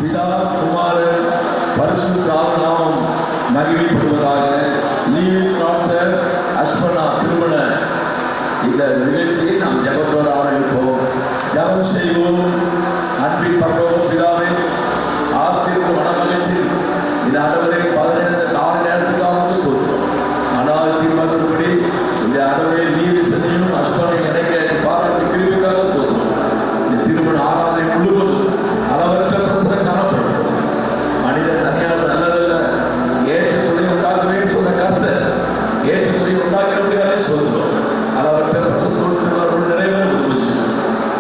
பிதா குமாரன் பரிசுத்த நாமம் மகிமைப்படுவதாக. லீவிஸ் டாக்டர் அஸ்பனா திருமண இந்த நிகழ்ச்சியை நாம் ஜெபத்தோடு ஆரம்பிப்போம். ஜெபம் செய்வோம். அன்பின் பரலோக பிதாவே, ஆசீர்வாத மனமகிழ்ச்சி இந்த ஆண்டவரை 15 கால நேரத்துக்காக சொல்கிறோம். ஆனால் திருமணப்படி இந்த ஆண்டவரை லீவிஸையும் அஸ்பனை இணைக்க பாராட்டு பிரிவுக்காக சொல்கிறோம். இந்த திருமண ஆராதனை முழுவதும் அளவற்ற பிரசனை காணப்படும். மனிதன் தனியாக நல்லதல்ல, ஏற்ற துணை உண்டாகவே சொன்ன கருத்தை ஏற்ற துணை உண்டாக்க முடியாத சொல்கிறோம். அளவற்ற பிரசனத்தோடு நிறைவேறும்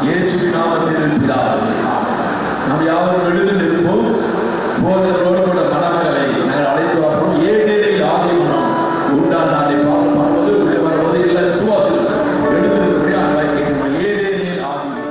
இயேசுவின் நாமத்தில் பிதாவே. நாம் யாரும் எழுதில் இருப்போம். போதகரோடு கூட மணமகளை நாங்கள் அழைத்து வரணும். ஏழேறில் ஆதிமனம் உண்டான நாளை பார்ப்பது உள்ளே வருவது இல்லை. விசுவாசம் எழுதிருக்கிறபடியாக கேட்கணும். ஏழேறில் ஆதிமனம்.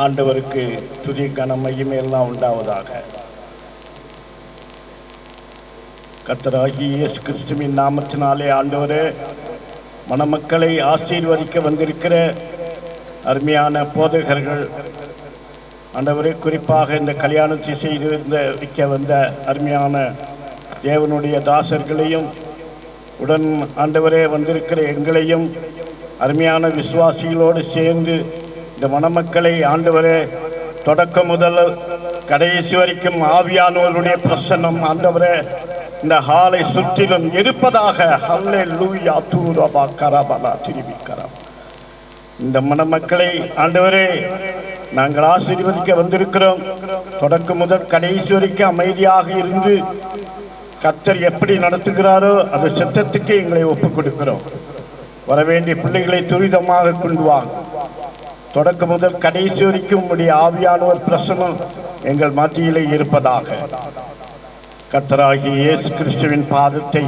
ஆண்டவருக்கு துதி கன மகிமையெல்லாம் உண்டாவதாக. கர்த்தராகிய இயேசு கிறிஸ்துவின் நாமத்தினாலே ஆண்டவரே, மணமக்களை ஆசீர்வதிக்க வந்திருக்கிற அருமையான போதகர்கள் ஆண்டவரே, குறிப்பாக இந்த கல்யாணத்தை செய்து வைக்க வந்த அருமையான தேவனுடைய தாசர்களையும் உடன் ஆண்டவரே வந்திருக்கிற எங்களையும் அருமையான விசுவாசிகளோடு சேர்ந்து இந்த மணமக்களை ஆண்டவரே தொடக்கம் முதல் கடைசி வரைக்கும் ஆவியானவருடைய பிரசன்னம் ஆண்டவரே இந்த ஹாலை சுற்றிலும் இருப்பதாக. ஹல்லேலூயா தூரபா கரபலா திருவிக்கரம். இந்த மணமக்களை ஆண்டவரே நாங்கள் ஆசீர்வதிக்க வந்திருக்கிறோம். தொடக்கம் முதல் கடைசி வரைக்கும் அமைதியாக இருந்து கர்த்தர் எப்படி நடத்துகிறாரோ அந்த சித்தத்துக்கு எங்களை ஒப்புக் கொடுக்கிறோம். வரவேண்டிய பிள்ளைகளை துரிதமாக கொண்டு வாங்க. தொடக்க முதல் கடைசி வரைக்கும் உம்முடைய ஆவியானவர் பிரசன்னம் எங்கள் மத்தியிலே இருப்பதாக. கர்த்தராகிய இயேசு கிறிஸ்துவின் பாதத்தை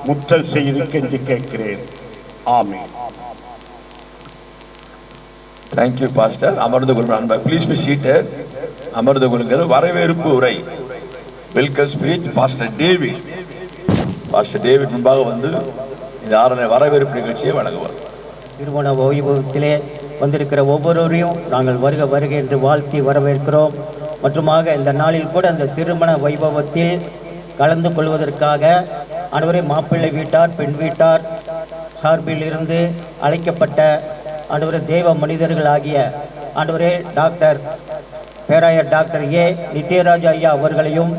முத்தம் செய்து கெஞ்சி கேட்கிறேன். ஆமென். Thank you, Pastor. அமர்ந்து கொள்ளுங்கள். Please be seated. அமர்ந்து கொள்ளுங்கள். வரவேற்பு உரை, welcome speech pastor David. Pastor David முன்பாக வந்து இந்த ஆராதனை வரவேற்பு நிகழ்ச்சியை வழங்குவார். திருமண வைபவத்திலே வந்திருக்கிற ஒவ்வொருவரையும் நாங்கள் வருக வருக என்று வாழ்த்தி வரவேற்கிறோம். மற்றுமாக இந்த நாளில் கூட அந்த திருமண வைபவத்தில் கலந்து கொள்வதற்காக ஆண்டவரே மாப்பிள்ளை வீட்டார் பெண் வீட்டார் சார்பில் இருந்து அழைக்கப்பட்ட ஆண்டவரே தேவ மனிதர்கள் ஆகிய ஆண்டவரே டாக்டர் பேராயர் டாக்டர் ஏ நித்யராஜ் ஐயா அவர்களையும்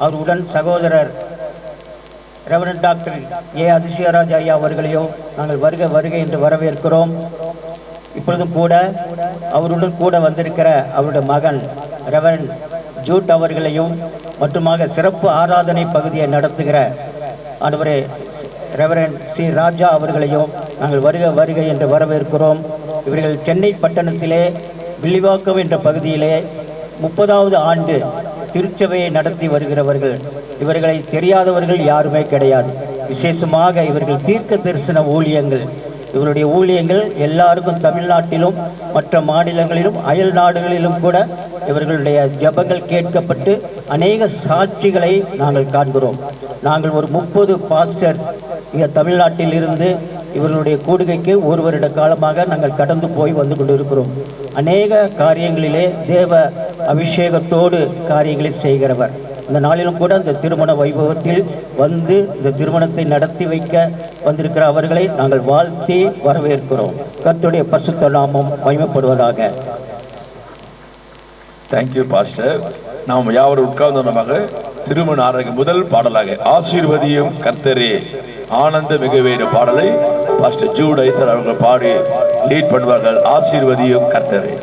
அவருடன் சகோதரர் ரெவரண்ட் டாக்டர் ஏ அதிசயராஜ் ஐயா அவர்களையும் நாங்கள் வருக வருக என்று வரவேற்கிறோம். இப்பொழுதும் கூட அவருடன் கூட வந்திருக்கிற அவருடைய மகன் ரெவரண்ட் ஜூட் அவர்களையும் மற்றுமாக சிறப்பு ஆராதனை பகுதியை நடத்துகிற ஆண்டவரே ரெவரண்ட் சி ராஜா அவர்களையும் நாங்கள் வருக வருக என்று வரவேற்கிறோம். இவர்கள் சென்னை பட்டணத்திலே வில்லிவாக்கம் என்ற பகுதியிலே 30வது ஆண்டு திருச்சபையை நடத்தி வருகிறவர்கள். இவர்களை தெரியாதவர்கள் யாருமே கிடையாது. விசேஷமாக இவர்கள் தீர்க்க தரிசன ஊழியங்கள் இவருடைய ஊழியங்கள் எல்லாருக்கும் தமிழ்நாட்டிலும் மற்ற மாநிலங்களிலும் அயல் நாடுகளிலும் கூட இவர்களுடைய ஜெபங்கள் கேட்கப்பட்டு அநேக சாட்சிகளை நாங்கள் காண்கிறோம். நாங்கள் ஒரு 30 பாஸ்டர்ஸ் இங்கே தமிழ்நாட்டில் இருந்து இவர்களுடைய கூடுகைக்கு 1 வருட காலமாக நாங்கள் கடந்து போய் வந்து கொண்டிருக்கிறோம். அநேக காரியங்களிலே தேவ அபிஷேகத்தோடு காரியங்களை செய்கிறவர். இந்த நாளிலும் கூட இந்த திருமண வைபவத்தில் வந்து இந்த திருமணத்தை நடத்தி வைக்க வந்திருக்கிற அவர்களை நாங்கள் வாழ்த்தி வரவேற்கிறோம். கர்த்தருடைய பரிசுத்த நாமம் மகிமைப்படுவதாக. Thank you pastor. நாம் யாவரும் உட்கார்ந்த நமக்கு திருமண ஆராய்ச்சி முதல் பாடலாக ஆசீர்வதியும் கர்த்தரே ஆனந்த மிகவேறு பாடலை பாஸ்டர் ஜூட் ஐசர் அவர்கள் பாடி லீட் பண்ணுவார்கள். ஆசீர்வதியும் கர்த்தரே.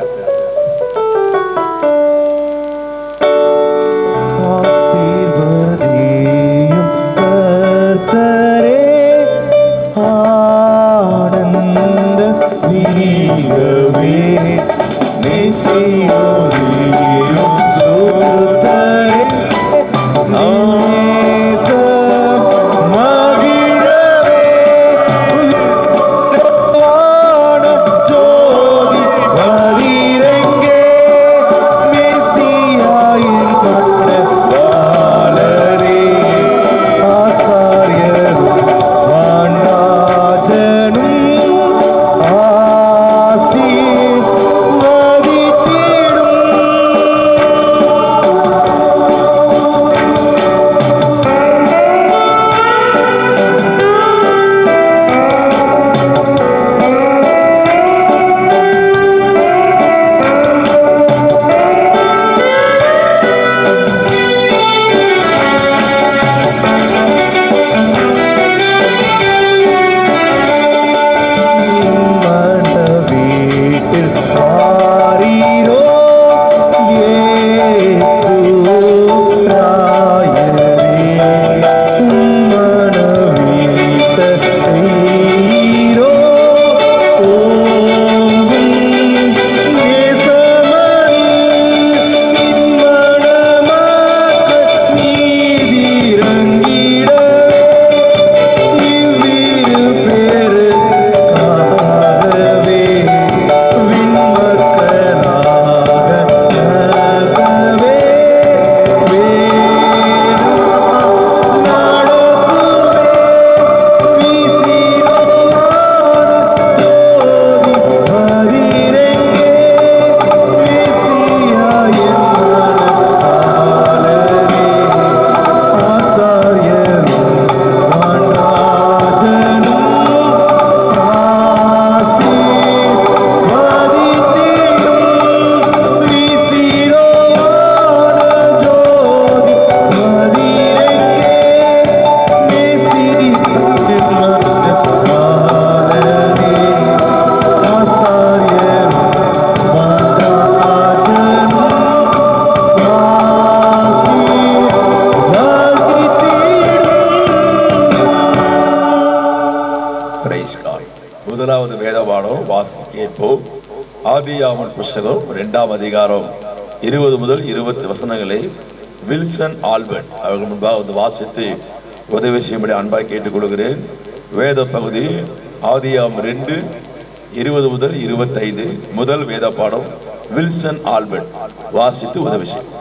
முதலாவது வேத பாடம் வாசி கேட்போம். ஆதியாகமம் புஸ்தகம் 2ஆம் அதிகாரம் 20 முதல் 20 வசனங்களை வில்சன் ஆல்பர்ட் அவர்கள் முன்பாக வந்து வாசித்து உதவி செய்யும்படி அன்பாய் கேட்டுக் கொள்கிறேன். வேத பகுதி ஆதியாகமம் 2:20 முதல் 25. முதல் வேத பாடம் வில்சன் ஆல்பர்ட் வாசித்து உதவி செய்யும்.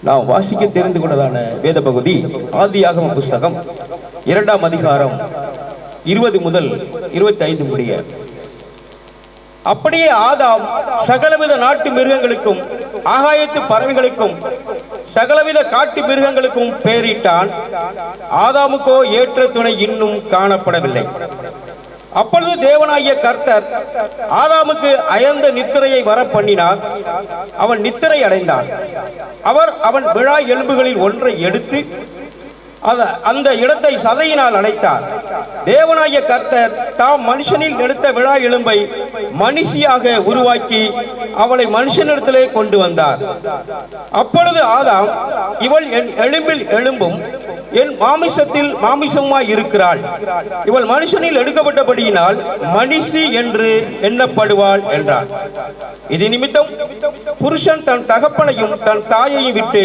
நாம் வாசிக்க தெரிந்து கொண்டதான வேத பகுதி ஆதியாகம புஸ்தகம் 2ஆம் அதிகாரம் 20 முதல் 25 முடிய. அப்படியே ஆதாம் சகலவித நாட்டு மிருகங்களுக்கும் ஆகாயத்து பறவைகளுக்கும் சகலவித காட்டு மிருகங்களுக்கும் பெயரிட்டான். ஆதாமுக்கோ ஏற்ற துணை இன்னும் காணப்படவில்லை. அப்பொழுது தேவனாகிய கர்த்தர் ஆதாமுக்கு அயர்ந்த நித்திரையை வர பண்ணினார். அவன் நித்திரை அடைந்தான். அவர் அவன் விழா எலும்புகளில் ஒன்றை எடுத்து அந்த இடத்தை சதையினால் அடைத்தார். தேவனாகிய கர்த்தர் தாம் மனுஷனில் எடுத்த விழா எலும்பை மனுஷியாக உருவாக்கி அவளை மனுஷனிடத்திலே கொண்டு வந்தார். அப்பொழுது ஆதாம், இவள் என் எலும்பில் எலும்பும் என் மாமிசத்தில் மாமிசமாய் இருக்கிறாள். இவள் மனுஷனில் எடுக்கப்பட்டபடியினால் மனுஷி என்று எண்ணப்படுவாள் என்றார். இது நிமித்தம் புருஷன் தன் தகப்பனையும் தன் தாயையும் விட்டு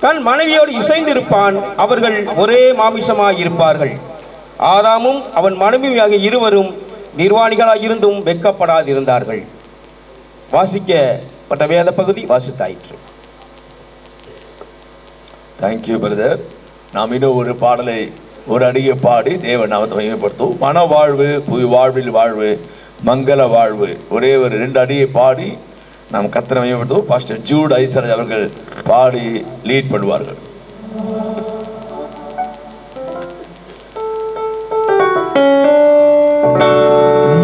தன் மனைவியோடு இசைந்திருப்பான், அவர்கள் ஒரே மாமிசமாயிருப்பார்கள். ஆதாமும் அவன் மனைவியாகிய இருவரும் நிர்வாணிகளாயிருந்தும் வெட்கப்படாதிருந்தார்கள். வாசிக்கப்பட்ட வேத பகுதி வாசித்தாயிற்று. Thank you brother. நாம் இன்னும் ஒரு பாடலை ஒரு அடியை பாடி தேவ நாமத்தை மகிமைப்படுத்தும். மன வாழ்வு, புவி வாழ்வில் வாழ்வு, மங்கள வாழ்வு, ஒரே ஒரு 2 அடியை பாடி நாம் கர்த்தரை மகிமைப்படுத்துவோம். பாஸ்டர் ஜூட் ஐசராஜ் அவர்கள் பாடி லீட் பண்ணுவார்கள்.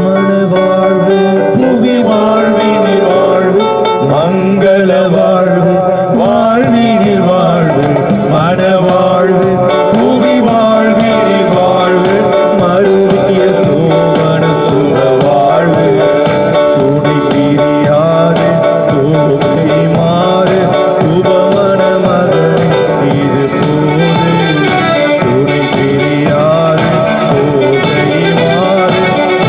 மனவாழ்வு, புவி வாழ்வினில் வாழ்வு, மங்கள வாழ்வு, வாழ்வினில் வாழ்வு, மனவாழ்வு, புவி வாழ்வினில் வாழ்வு, மருவிய சோவன சுக வாழ்வு, துணை பிரியாது தோகை மாறு சுபமன மகன் இது போது, துணை பிரியாது தோகை மாறு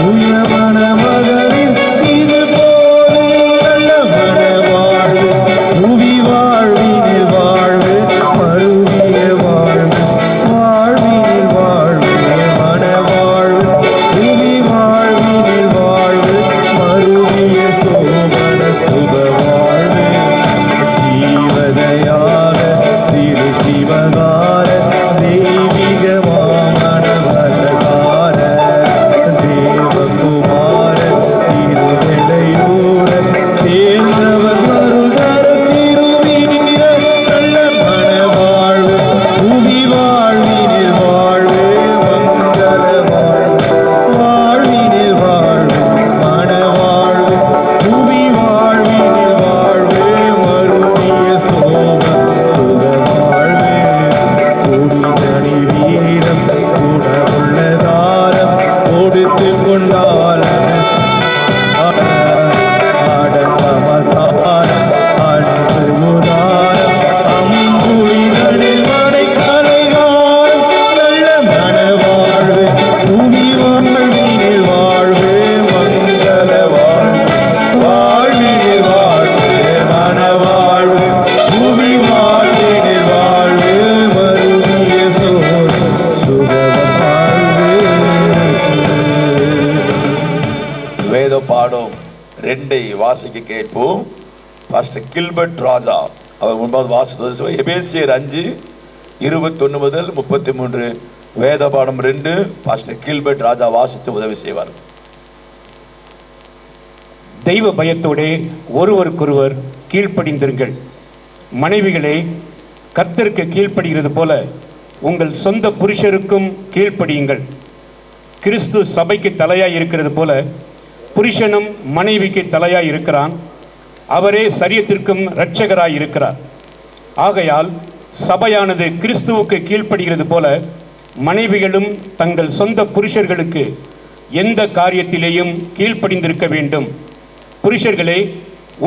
உயமன மகனின் இது போது, நல்ல மனவாழ்வு, புவி வாழ்வினில் வாழ்வு, மருவிய வாழ்வு, வாழ்வினில் வாழ்வு, மனவாழ்வு, புவி வாழ்வினில் வாழ்வு, மருவிய சோமன சுக வாழ்வு, ஜீவதையாக சிறு சிவகார தெய்வீக மாமன பலகார தேவகுமார திருவிளையூர சேர்ந்தவர் மருகர திருவினிர நல்ல மனவாழ்வு, புவி வாழ்வினில் வாழ்வு, மங்கள வாழ்வு, வாழ்வினில் வாழ்வு, மனவாழ்வு, புவி வாழ்வினில் வாழ்வு, மருவிய சோம சுக வாழ்வு, கொடிதனி வீரம் குணமுள்ள தாரம் கொடுத்து கொண்டால் ஆடமசாரம் அன்பு உதாரம் அம்புலிகளில் மனை கலைகாரம் நல்ல மனவாழ்வு, புவி வாழ்வினில் வாழ்வு, மங்கள வாழ்வு, வாழ்வினில் வாழ்வு, மனவாழ்வு, புவி வாழ்வினில் வாழ்வு, மருவிய சுக வாழ்வு. வேத பாடம் 2 வாசிக்க கேட்போம். பாஸ்டர் கில்பர்ட் ராஜா அவர் முன்பாக வாசிப்பது எபேசியர் 5:21 முதல் 33 வேத பாடம் 2 பாஸ்டர் கில்பர்ட் ராஜா வாசித்து உதவி செய்வார். தெய்வ பயத்தோடே ஒருவருக்கொருவர் கீழ்ப்படிந்திருங்கள். மனைவிகளே, கர்த்தருக்கு கீழ்ப்படுகிறது போல உங்கள் சொந்த புருஷருக்கும் கீழ்ப்படியுங்கள். கிறிஸ்து சபைக்கு தலையாய் இருக்கிறது போல புருஷனும் மனைவிக்கு தலையாய் இருக்கிறான். அவரே சரீரத்திற்கும் இரட்சகராய் இருக்கிறார். ஆகையால் சபையானது கிறிஸ்துவுக்கு கீழ்ப்படுகிறது போல மனைவிகளும் தங்கள் சொந்த புருஷர்களுக்கு எந்த காரியத்திலேயும் கீழ்ப்படிந்திருக்க வேண்டும். புருஷர்களே,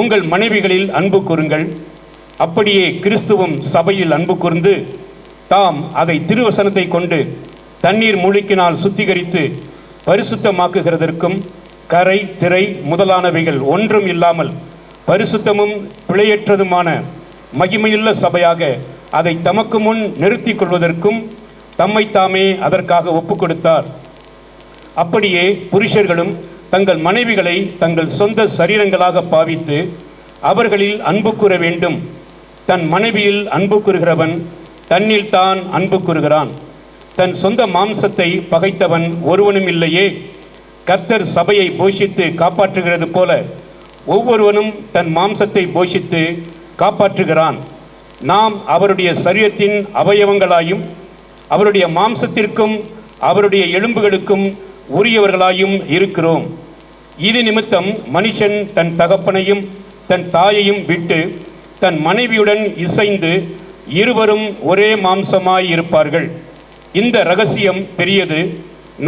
உங்கள் மனைவிகளில் அன்பு கூறுங்கள். அப்படியே கிறிஸ்துவும் சபையில் அன்பு கூர்ந்து தாம் அதை திருவசனத்தை கொண்டு தண்ணீர் மூழ்கினால் சுத்திகரித்து பரிசுத்தமாக்குகிறதற்கும் கரை திரை முதலானவைகள் ஒன்றும் இல்லாமல் பரிசுத்தமும் பிழையற்றதுமான மகிமையுள்ள சபையாக அதை தமக்கு முன் நிறுத்திக் கொள்வதற்கும் தம்மைத்தாமே அதற்காக ஒப்பு கொடுத்தார். அப்படியே புருஷர்களும் தங்கள் மனைவிகளை தங்கள் சொந்த சரீரங்களாக பாவித்து அவர்களில் அன்பு கூற வேண்டும். தன் மனைவியில் அன்பு கூறுகிறவன் தன்னில் தான் அன்பு கூறுகிறான். தன் சொந்த மாம்சத்தை பகைத்தவன் ஒருவனும் இல்லையே. கர்த்தர் சபையை போஷித்து காப்பாற்றுகிறது போல ஒவ்வொருவனும் தன் மாம்சத்தை போஷித்து காப்பாற்றுகிறான். நாம் அவருடைய சரீரத்தின் அவயவங்களாயும் அவருடைய மாம்சத்திற்கும் அவருடைய எலும்புகளுக்கும் உரியவர்களாயும் இருக்கிறோம். இது நிமித்தம் மனுஷன் தன் தகப்பனையும் தன் தாயையும் விட்டு தன் மனைவியுடன் இசைந்து இருவரும் ஒரே மாம்சமாய் இருப்பார்கள். இந்த இரகசியம் பெரியது.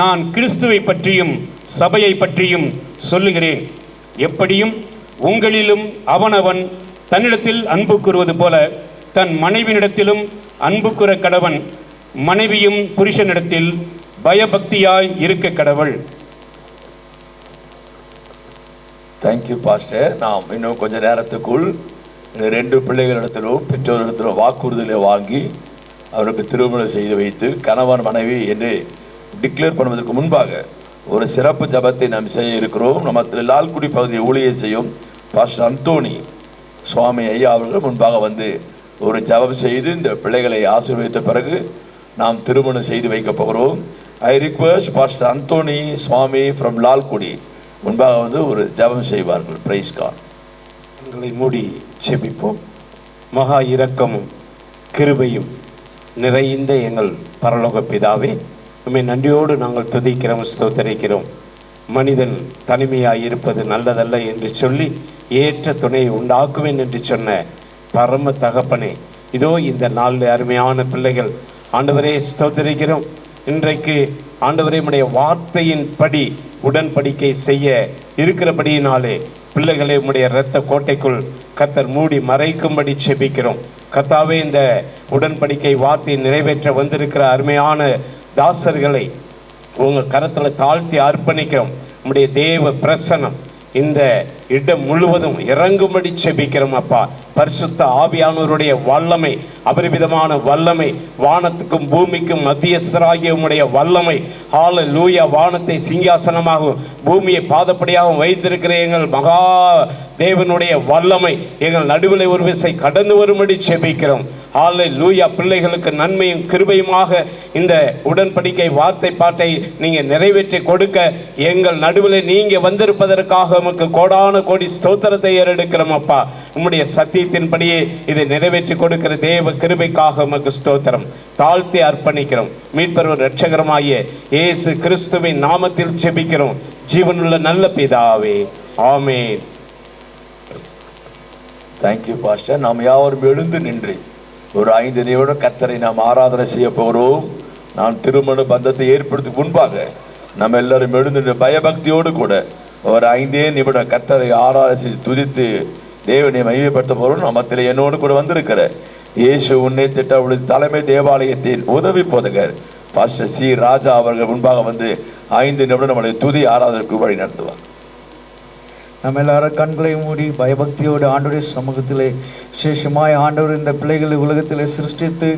நான் கிறிஸ்துவை பற்றியும் சபையை பற்றியும் சொல்லுகிறேன். எப்படியும் உங்களிலும் அவனவன் தன்னிடத்தில் அன்பு கூறுவது போல தன் மனைவியிடத்திலும் அன்பு கூற கடவன். மனைவியும் புருஷனிடத்தில் பயபக்தியாய் இருக்க கடவுள். Thank you pastor. நாம் இன்னும் கொஞ்ச நேரத்துக்குள் இந்த 2 பிள்ளைகளிடத்திலும் பெற்றோரிடத்திலும் வாக்குறுதிகளை வாங்கி அவருக்கு திருமணம் செய்து வைத்து கணவன் மனைவி என்று டிக்ளேர் பண்ணுவதற்கு முன்பாக ஒரு சிறப்பு ஜபத்தை நாம் செய்ய இருக்கிறோம். நம்ம லால்குடி பகுதியை ஊழியர் செய்யும் பாஸ்டர் அந்தோணி சுவாமி ஐயா அவர்கள் முன்பாக வந்து ஒரு ஜபம் செய்து இந்த பிள்ளைகளை ஆசீர்வதித்த பிறகு நாம் திருமணம் செய்து வைக்கப் போகிறோம். I request pastor Anthony Swamy from Lalgudi முன்பாக வந்து ஒரு ஜபம் செய்வார்கள். Praise God. எங்களை மூடி செபிப்போம். மகா இரக்கமும் கிருபையும் நிறைந்த எங்கள் பரலோக பிதாவே, உம்மை நன்றியோடு நாங்கள் துதிக்கிறோம், ஸ்தோத்தரிக்கிறோம். மனிதன் தனிமையாக இருப்பது நல்லதல்ல என்று சொல்லி ஏற்ற துணையை உண்டாக்குவேன் என்று சொன்ன பரம தகப்பனே, இதோ இந்த நாளில் அருமையான பிள்ளைகள் ஆண்டவரே ஸ்தோத்தரிக்கிறோம். இன்றைக்கு ஆண்டவரே உம்முடைய வார்த்தையின் படி உடன்படிக்கை செய்ய இருக்கிறபடியினாலே பிள்ளைகளை உம்முடைய இரத்த கோட்டைக்குள் கர்த்தர் மூடி மறைக்கும்படி செபிக்கிறோம். கர்த்தாவே, இந்த உடன்படிக்கை வார்த்தையை நிறைவேற்ற வந்திருக்கிற அருமையான தாசர்களை உங்கள் கரத்தில் தாழ்த்தி அர்ப்பணிக்கிறோம். உம்முடைய தேவ பிரசன்னம் இந்த இடம் முழுவதும் இறங்கும்படி செபிக்கிறோம் அப்பா. பரிசுத்த ஆவியானவருடைய வல்லமை, அபரிவிதமான வல்லமை, வானத்துக்கும் பூமிக்கும் மத்தியஸ்தராகிய உம்முடைய வல்லமை, ஹல்லேலூயா, வானத்தை சிங்காசனமாகவும் பூமியை பாதப்படியாகவும் வைத்திருக்கிற எங்கள் மகா தேவனுடைய வல்லமை எங்கள் நடுவில் ஒரு விசை கடந்து வரும்படி செபிக்கிறோம். ஹல்லேலூயா. பிள்ளைகளுக்கு நன்மையும் கிருபையுமாக இந்த உடன்படிக்கை வார்த்தை பாட்டை நீங்கள் நிறைவேற்றி கொடுக்க எங்கள் நடுவில் நீங்கள் வந்திருப்பதற்காக உமக்கு கோடான கோடி ஸ்தோத்திரத்தை ஏறெடுக்கிறோம் அப்பா. உம்முடைய சத்தியத்தின்படியே இதை நிறைவேற்றி கொடுக்கிற தேவ கிருபைக்காக உமக்கு ஸ்தோத்திரம். தாழ்த்தி அர்ப்பணிக்கிறோம். மீட்பெரும் இரட்சகருமாகிய இயேசு கிறிஸ்துவின் நாமத்தில் ஜெபிக்கிறோம் ஜீவனுள்ள நல்ல பிதாவே, ஆமென். Thank you pastor. நாம் யாவரும் எழுந்து நின்று ஒரு 5 நிமிடம் கர்த்தரை நாம் ஆராதனை செய்ய போகிறோம். நாம் திருமண பந்தத்தை ஏற்படுத்த முன்பாக நம்ம எல்லாரும் எழுந்து பயபக்தியோடு கூட ஒரு 5 நிமிடம் கர்த்தரை ஆராதனை துதித்து தேவனை மகிமைப்படுத்த போகிறோம். நம்மத்தில் என்னோடு கூட வந்திருக்கிற இயேசு உன்னை திட்ட தலைமை தேவாலயத்தின் உதவி போதகர் பாஸ்டர் சி ராஜா அவர்கள் முன்பாக வந்து 5 நிமிடம் நம்முடைய துதி ஆராதனைக்கு வழி நடத்துவார். நம்ம எல்லாரும் கண்களை மூடி பயபக்தியோடு ஆண்டவருடைய சமூகத்திலே விசேஷமாய் ஆண்டவர் இந்த பிள்ளைகளை உலகத்திலே சிருஷ்டித்து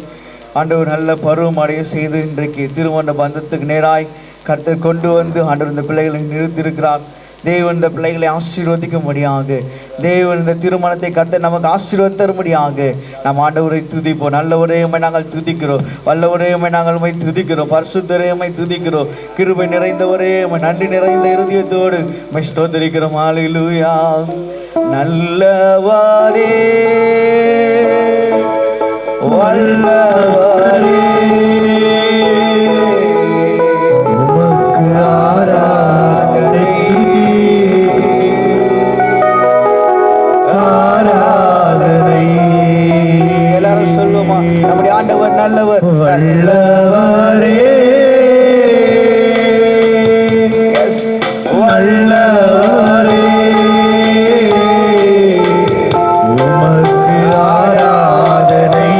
ஆண்டவர் நல்ல பருவம் அடைய செய்து இன்றைக்கு திருமண பந்தத்துக்கு நேராய் கர்த்தர் கொண்டு வந்து ஆண்டவர் இந்த பிள்ளைகளை நிறுத்தியிருக்கிறார். தேவன் இந்த பிள்ளைகளை ஆசீர்வதிக்கும்படியாக, தேவன் இந்த திருமணத்தை கர்த்தர் நமக்கு ஆசீர்வதித்தரும்படியாக நாம் ஆண்டவரை துதிப்போம். நல்லவரையுமை நாங்கள் துதிக்கிறோம், வல்லவரையுமை நாங்கள் உம்மை துதிக்கிறோம், பரிசுத்தரையுமை துதிக்கிறோம், கிருபை நிறைந்தவரே உம்மை நன்றி நிறைந்த இருதயத்தோடு உம்மை ஸ்தோத்திரிக்கிறோம். ஹல்லேலூயா. நல்லவரே வல்லவரே உமக்கு ஆராதனை எல்லாரும் சொல்லுமா, நம்முடைய ஆண்டவர் நல்லவர், நல்லவரே வல்லவரே உமக்கு ஆராதனை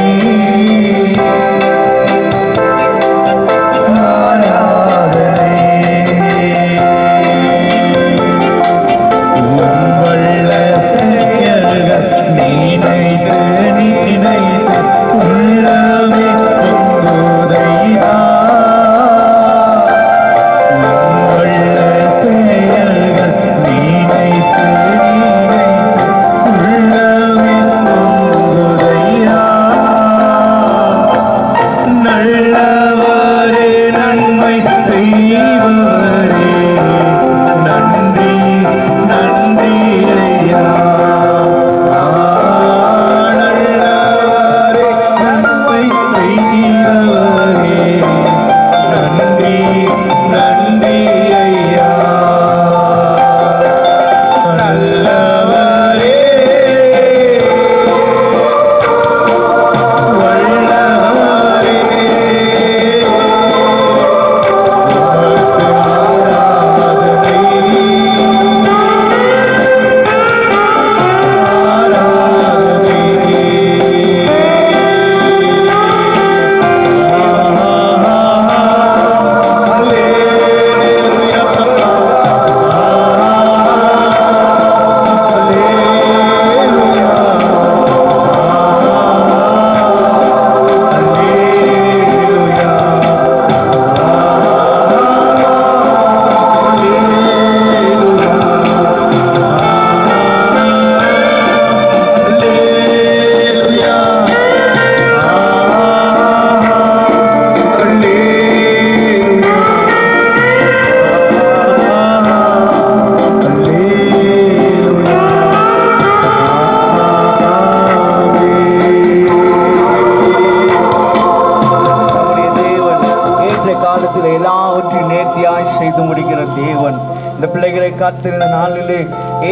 ஆராதனை. உங்கள் செயல்கள் நினைத்து நினைத்து உள்ளமே பொங்குதையா கர்த்தர் இந்த நாளிலே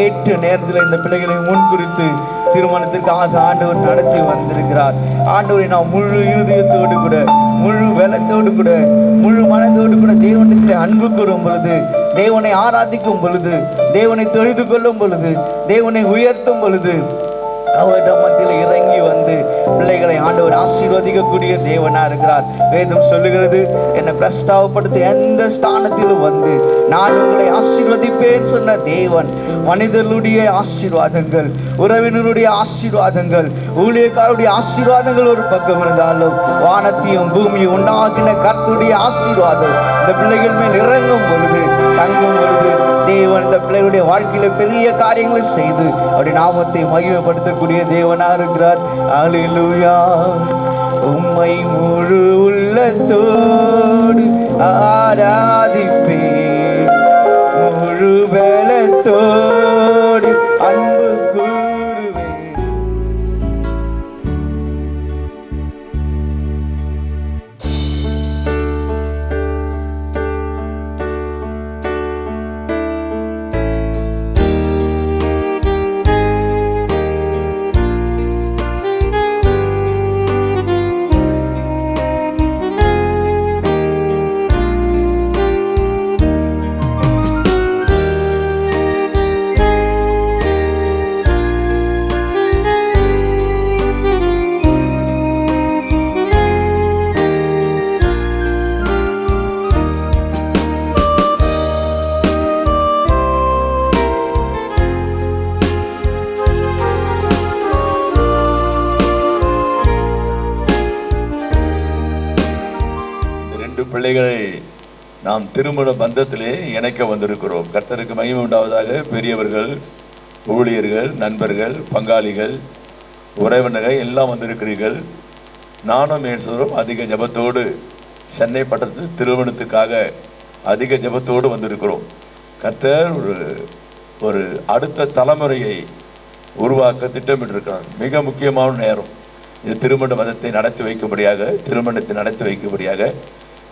ஏற்ற நேரத்தில் இந்த பிள்ளைகளை முன்குறித்து திருமணத்திற்காக ஆண்டவர் நடத்தி வந்திருக்கிறார். ஆண்டவரை நாம் முழு இருதயத்தோடு கூட, முழு பலத்தோடு கூட, முழு மனதோடு கூட தேவனிடத்தில் அன்பு கூறும் பொழுது, தேவனை ஆராதிக்கும் பொழுது, தேவனை தொழுது கொள்ளும் பொழுது, தேவனை உயர்த்தும் பொழுது அவரிடம் மத்தியில் இறங்கி வந்து பிள்ளைகளை ஆண்டவர் ஆசீர்வதிக்கக்கூடிய தேவனா இருக்கிறார். வேதம் சொல்லுகிறது, என்னை பிரஸ்தாவப்படுத்த எந்த ஸ்தானத்திலும் வந்து நான் உங்களை ஆசீர்வதிப்பேன் சொன்ன தேவன் மனிதர்களுடைய ஆசீர்வாதங்கள், உறவினருடைய ஆசீர்வாதங்கள், ஊழியக்காரருடைய ஆசீர்வாதங்கள் ஒரு பக்கம் இருந்தாலும் வானத்தையும் பூமியும் உண்டாக்கின கர்த்தருடைய ஆசீர்வாதம் இந்த பிள்ளைகள் மேல் இறங்கும் பொழுது, தங்கும் பொழுது தேவன் இந்த பிள்ளைகளுடைய வாழ்க்கையில பெரிய காரியங்களை செய்து அவருடைய நாமத்தை மகிமைப்படுத்தக்கூடிய தேவனா இருக்கிறார். அல்லேலூயா. உம்மை முழு உள்ளத்தோடு ஆராதிப்பேன், முழு பலத்தோடு அன்பு கூறுவேன். பிள்ளைகளை நாம் திருமண பந்தத்திலே இணைக்க வந்திருக்கிறோம். கர்த்தருக்கு மகிமை உண்டாவதாக. பெரியவர்கள், ஊழியர்கள், நண்பர்கள், பங்காளிகள், உறவினர்கள் எல்லாம் வந்திருக்கிறீர்கள். நானும் என் சொல்லும் அதிக ஜபத்தோடு சென்னை பட்டணத்தில் திருமணத்துக்காக அதிக ஜபத்தோடு வந்திருக்கிறோம். கர்த்தர் ஒரு அடுத்த தலைமுறையை உருவாக்க திட்டமிட்டிருக்கிறார். மிக முக்கியமான நேரம் இது. திருமண மதத்தை நடத்தி வைக்கும்படியாக, திருமணத்தை நடத்தி வைக்கும்படியாக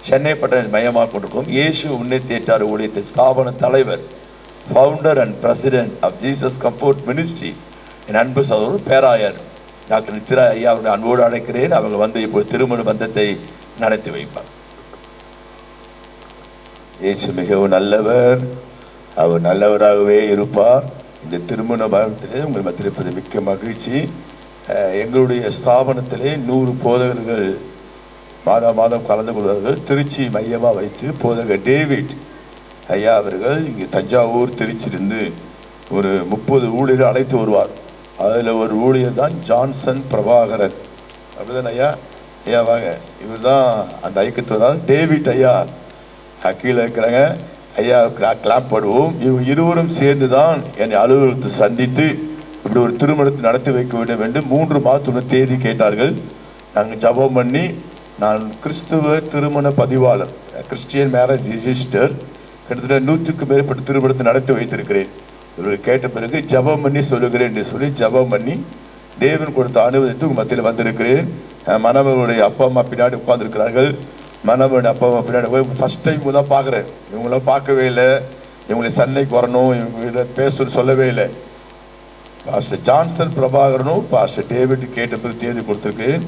சென்னை பட்டணத்தை மையமாக கொண்டிருக்கும் இயேசு உன்னதேற்றார் ஊழியத்தின் ஸ்தாபன தலைவர், founder and president of Jesus comfort ministry, என் அன்பு சகோதரர் பேராயர் டாக்டர் நித்ரா ஐயா அவர்களை அன்போடு அழைக்கிறேன். அவங்க வந்து இப்போது திருமண பந்தத்தை நடத்தி வைப்பார். இயேசு மிகவும் நல்லவர், அவர் நல்லவராகவே இருப்பார். இந்த திருமண பந்தத்திலே உங்கள் மத்தியிருப்பது மிக்க மகிழ்ச்சி. எங்களுடைய ஸ்தாபனத்திலே 100 போதகர்கள் மாதம் கலந்து கொள்வார்கள். திருச்சி மையமாக வைத்து போதகர் டேவிட் ஐயா அவர்கள் இங்கே தஞ்சாவூர், திருச்சியிலிருந்து ஒரு 30 ஊழியர்கள் அழைத்து வருவார். அதில் ஒரு ஊழியர் தான் ஜான்சன் பிரபாகரன். அப்படிதான் ஐயா? ஐயா வாங்க. இவர் தான் அந்த ஐக்கியத்துவம் தான் டேவிட் ஐயா கீழே இருக்கிறாங்க. ஐயா கிளாப் பண்ணுவோம். இவங்க இருவரும் சேர்ந்து தான் என்னை அலுவலகத்தை சந்தித்து இப்படி ஒரு திருமணத்தை நடத்தி வைக்க வேண்டும் என்று 3 மாதத்துக்கு தேதி கேட்டார்கள். நாங்கள் ஜபம் பண்ணி, நான் கிறிஸ்துவ திருமண பதிவாளர், கிறிஸ்டியன் மேரேஜ் ரிஜிஸ்டர், கிட்டத்தட்ட 100க்கும் மேற்பட்ட திருமணத்தை நடத்தி வைத்திருக்கிறேன். இவர்கள் கேட்ட பிறகு ஜபம் பண்ணி சொல்லுகிறேன் என்று சொல்லி ஜபம் பண்ணி தேவன் கொடுத்த அனுமதித்து உங்கள் மத்தியில் வந்திருக்கிறேன். மணமகளுடைய அப்பா அம்மா பின்னாடி உட்கார்ந்துருக்கிறார்கள். மணமகளுடைய அப்பா அம்மா பின்னாடி போய் ஃபஸ்ட் டைம் தான் பார்க்குறேன். இவங்களாம் பார்க்கவே இல்லை. இவங்களை சன்னைக்கு வரணும், இவங்க பேசணும்னு சொல்லவே இல்லை. பாஸ்டர் ஜான்சன் பிரபாகரனும் பாஸ்டர் டேவிட் கேட்ட பிறகு தேதி கொடுத்துருக்கேன்.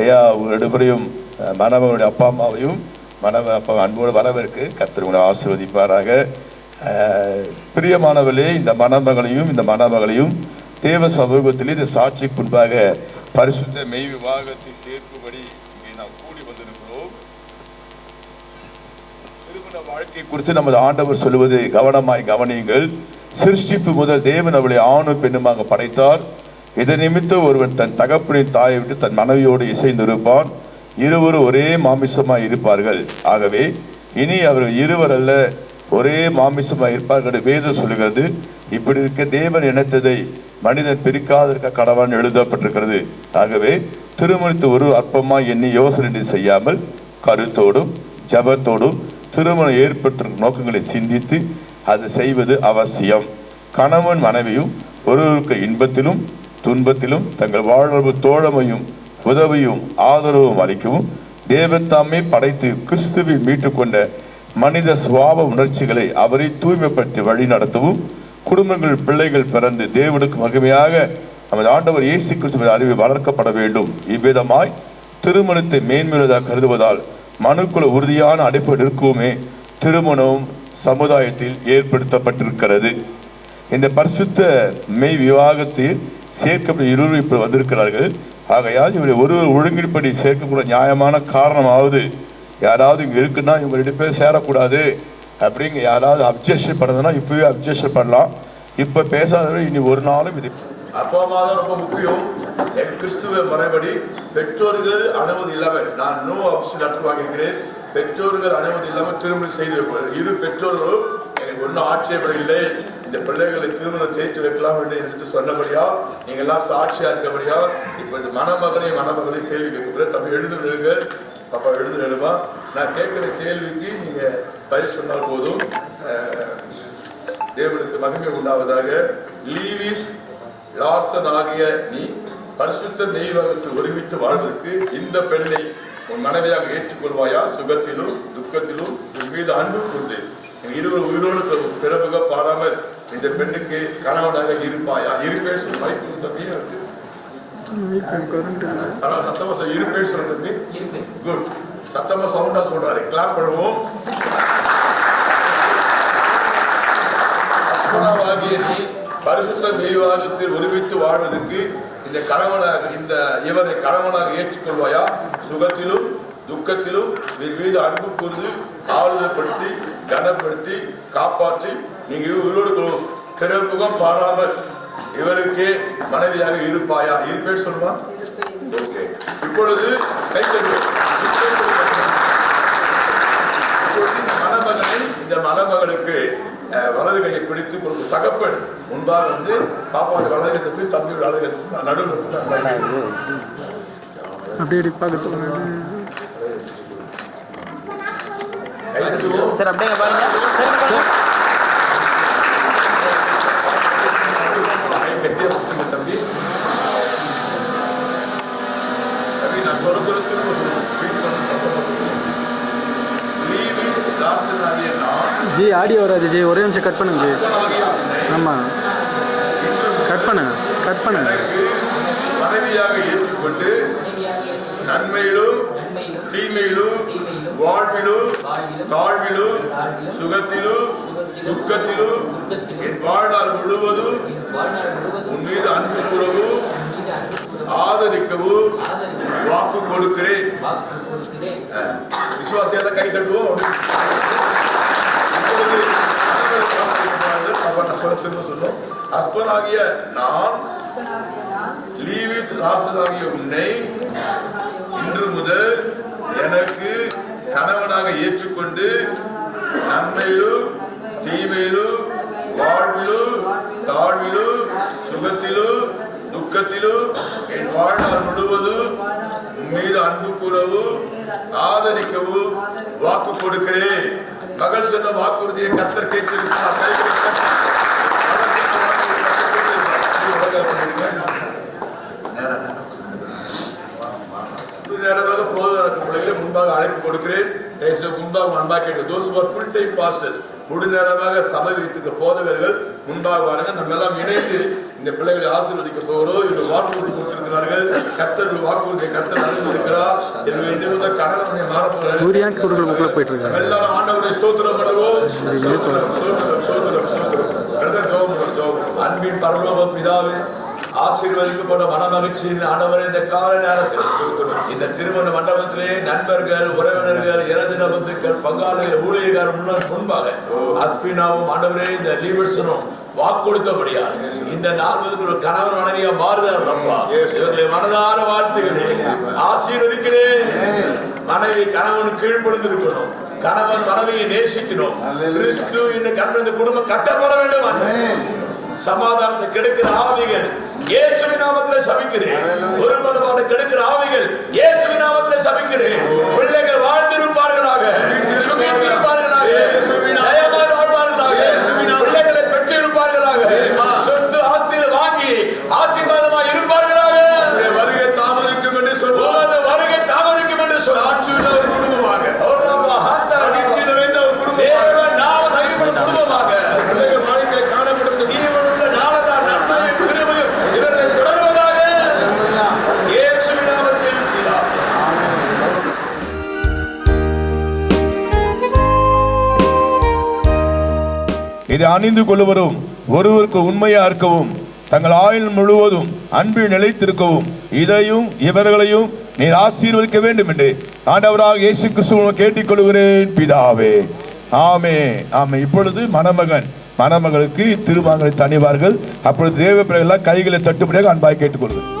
ஐயா உங்களிடவரையும் மணமகளுடைய அப்பா அம்மாவையும் அப்பா அன்போடு வரவேற்கு கர்த்தர் உங்களை ஆசீர்வதிப்பாராக. பிரியமானவர்களே, இந்த மணமகளையும் தேவ சமூகத்திலே இந்த சாட்சிக்கு முன்பாக பரிசுத்த மெய் விவாகத்தை சேர்க்கும்படி இங்கே நாம் கூடி வந்திருக்கிறோம். திருமண வாழ்க்கை குறித்து நமது ஆண்டவர் சொல்லுவது கவனமாய் கவனியுங்கள். சிருஷ்டிப்பு முதல் தேவன் அவளை ஆணும் பெண்ணுமாக படைத்தார். இதன் நிமித்தம் ஒருவன் தன் தகப்பனின் தாயை விட்டு தன் மனைவியோடு இசைந்திருப்பான். இருவரும் ஒரே மாமிசமாய் இருப்பார்கள். ஆகவே இனி அவர்கள் இருவர் அல்ல, ஒரே மாமிசமாய் இருப்பார்கள். வேதம் சொல்லுகிறது. இப்படி இருக்க தேவன் இணைத்ததை மனிதன் பிரிக்காதிருக்க கடவான் எழுதப்பட்டிருக்கிறது. ஆகவே திருமணத்தை ஒரு அற்பமாய் எண்ணி யோசனை செய்யாமல் கருத்தோடும் ஜபத்தோடும் திருமணம் ஏற்பட்டிருக்கும் நோக்கங்களை சிந்தித்து அது செய்வது அவசியம். கணவன் மனைவியும் ஒருவருக்கு இன்பத்திலும் துன்பத்திலும் தங்கள் வாழ்வு தோழமையும் உதவியும் ஆதரவும் அளிக்கவும் தேவன் தாமே படைத்து கிறிஸ்துவை மீட்டு கொண்ட மனித சுபாவ உணர்ச்சிகளை அவரை தூய்மைப்படுத்தி வழி நடத்தவும் குடும்பங்கள் பிள்ளைகள் பிறந்து தேவனுக்கு மகிமையாக நமது ஆண்டவர் இயேசு கிறிஸ்துவின் அறிவை வளர்க்கப்பட வேண்டும். இவ்விதமாய் திருமணத்தை மேன்மையுள்ளதாக கருதுவதால் மனுக்குள்ள உறுதியான அடிப்படை இருக்குமே திருமணம் சமுதாயத்தில் ஏற்படுத்தப்பட்டிருக்கிறது. இந்த பரிசுத்த மெய் விவாகத்தில் சேர்க்கப்பட்ட இருவர் இப்படி வந்திருக்கிறார்கள். ஆகையால் இவரை ஒருவர் ஒழுங்கின்படி சேர்க்கக்கூடிய நியாயமான காரணமாவது யாராவது இங்கே இருக்குன்னா இவங்க 2 பேர் சேரக்கூடாது அப்படிங்க யாராவது அப்ஜெக்ஷன் பண்ணதுன்னா இப்பவே அப்ஜெக்ஷன் பண்ணலாம். இப்போ பேசாதவரை இனி ஒரு நாளும் இது அப்பா ரொம்ப முக்கியம். கிறிஸ்துவ முறைப்படி பெற்றோர்கள் அனுமதி இல்லாமல் நான் நோ ஆப்ஷன் லெட்டர் வாங்கியிருக்கிறேன். பெற்றோர்கள் அனுமதி இல்லாமல் திருமணம் செய்து வைப்பார்கள். இரு பெற்றோர்களும் எனக்கு ஒன்றும் ஆட்சேபம் இல்லை, இந்த பிள்ளைகளை திருமணம் செய்து வைக்கலாம் என்று எனக்கு சொன்னபடியா நீங்க எல்லாம் சாட்சியா இருக்கபடியா இப்ப இந்த மணமகளை கேள்வி கேட்க தம்பி எழுதுங்க. அப்பா எழுதுமா நான் கேட்கிற கேள்விக்கு நீங்க பதில் சொன்னால் போதும். தேவனுக்கு மகிமை உண்டாவதாக. லீவிஸ் லார்சன் ஆகிய நீ பரிசுத்த மெய்வகத்தில் ஒருமித்து வாழ்வதற்கு இந்த பெண்ணை உன் மனைவியாக ஏற்றுக்கொள்வாயா? சுகத்திலும் துக்கத்திலும் உன் மீது அன்பு கொண்டு இருவர் உயிரோடு பிறப்புக பாராமல் இந்த பெண்ணுக்கு கணவனாக இருப்பாயா? இருப்பேன் சொல்ல வாய்ப்பு தம்பியே இருக்கு. சத்தமா இருப்பேன் சொல்ற தம்பி. குட். சத்தமா சவுண்டா சொல்றாரு. கிளாப் பண்ணுவோம். நீ பரிசுத்த மெய்வாகத்தில் ஒருமித்து வாழ்வதற்கு இவரை கணவனாக ஏற்றுக்கொள்வாயா? சுகத்திலும் துக்கத்திலும் மீது அன்பு கூர்ந்து ஆறுதல்படுத்தி கனப்படுத்தி காப்பாற்றி நீங்க இவரோடு பிறர் முகம் பாராமல் இவருக்கு மனைவியாக இருப்பாயா? இருப்பேன் சொல்லுமா? ஓகே. இப்பொழுது இந்த மணமகளுக்கு வலது கையை பிடித்து ஒரு தகப்பன் முன்பாக வந்து பாப்பாவுடைய வலது கை தம்பி வலது கை நடுவில் சார் அப்படியே பாருங்க. தம்பி நான் சொல்ல ஜி ஆடியோ வராது ஜி, ஒரே நிமிஷம் கட் பண்ணுங்க ஜி. ஆமாம் கட் பண்ணுங்க. மனைவியாக ஏற்றுக்கொண்டு நன்மையிலும் தீமையிலும் வாழ்விலும் தாழ்விலும் சுகத்திலும் துக்கத்திலும் என் வாழ்நாள் முழுவதும் உன் மீது அன்பு கூறவும் ஆதரிக்கவும் வாக்கு கொடுக்கிறேன். விசுவாசியெல்லாம் கை தட்டுவோம். சொல்லும் ஹஸ்பண்டாகிய நான் லீவிஸ் ராசனாகிய உன்னை இன்று முதல் எனக்கு கணவனாக ஏற்றுக்கொண்டு நன்மையிலும் தீமையிலும் வாழ்விலும் தாழ்விலும் சுகத்திலும் துக்கத்திலும் என் வாழ்நாள் முழுவதும் மீது அன்பு கூறவும் ஆதரிக்கவும் வாக்கு கொடுக்கிறேன். மகள் சொன்ன வாக்குறுதியை கர்த்தர் கேட்டிருக்கிறார். நேரமாக போதகருக்கு பிள்ளைகளை முன்பாக அழைப்பு கொடுக்கிறேன். முன்பாக அன்பாக கேட்கிறேன். those who are full time pastors முழு நேரமாக சபை வைத்திருக்க போதகர்கள் முன்பாக வாருங்க. நம்ம எல்லாம் இணைந்து இந்த பிள்ளைகளை ஆசீர்வதிக்க போகிறோம். இவர்கள் வாக்குறுதி கொடுத்திருக்கிறார்கள். கர்த்தர் வாக்குறுதியை கர்த்தர் அறிந்திருக்கிறார். கணவனை மாறப்போகிறார். எல்லாரும் ஆண்டவரை ஸ்தோத்திரம் பண்ணுவோம். அன்பின் பரலோக பிதாவே, ஆசீர்வதிக்கப்பட்ட மனமகிழ்ச்சியின் ஆண்டவரே, இந்த கால நேரத்தில் இந்த திருமண மண்டபத்திலே நண்பர்கள் உறவினர்கள் இறந்த பந்துக்கள் பங்காளிகள் ஊழியர்கள் முன்பாக அஸ்பினாவும் ஆண்டவரே இந்த லீவர்சனும் வாக்கு கொடுத்தபடியா இந்த 40 கணவன் மனைவியா மாறுதார் அப்பா. இவர்களை மனதார வாழ்த்துகிறேன், ஆசீர்வதிக்கிறேன். மனைவி கணவன் கீழ்ப்படிந்து இருக்கணும், கணவன் மனைவியை நேசிக்கணும். கிறிஸ்து இந்த குடும்பம் கட்டப்பட வேண்டும். சமாதானத்தை கெடுக்கிற ஆவிகள் இயேசுவின் நாமத்திலே சபிக்கிறேன். ஒருமனப்பாடு கெடுக்கிற ஆவிகள் இயேசுவின் நாமத்திலே சபிக்கிறேன். பிள்ளைகள் வாழ்ந்திருப்பார்களாக, சுகித்திருப்பார்களாக, ஜெயமாய் வாழ்வார்களாக, பிள்ளைகளை பெற்றிருப்பார்களாக, சொத்து ஆஸ்தியில் வாங்கி ஆசீர்வாதமாய் இருப்பார்களாக. வருகை தாமதிக்கும் என்று சொல்லுவாங்க. வருகை தாமதிக்கும் என்று சொல்ல ஆட்சியுள்ள ஒரு குடும்பமாக நிறைந்த ஒரு இதை அணிந்து கொள்ளுவரும் ஒருவருக்கு உண்மையா இருக்கவும் தங்கள் ஆயுள் முழுவதும் அன்பில் நிலைத்திருக்கவும் இதையும் இவர்களையும் நீர் ஆசீர்வதிக்க வேண்டும் என்று ஆண்டவராக இயேசு கிறிஸ்துவிடம் கேட்டுக்கொள்கிறேன் பிதாவே. ஆமே ஆமே. இப்பொழுது மணமகளுக்கு திருமகளை தணிவார்கள். அப்பொழுது தேவ பிள்ளைகள் கைகளை தட்டுப்படியாக அன்பாய் கேட்டுக்கொள்கிறேன்.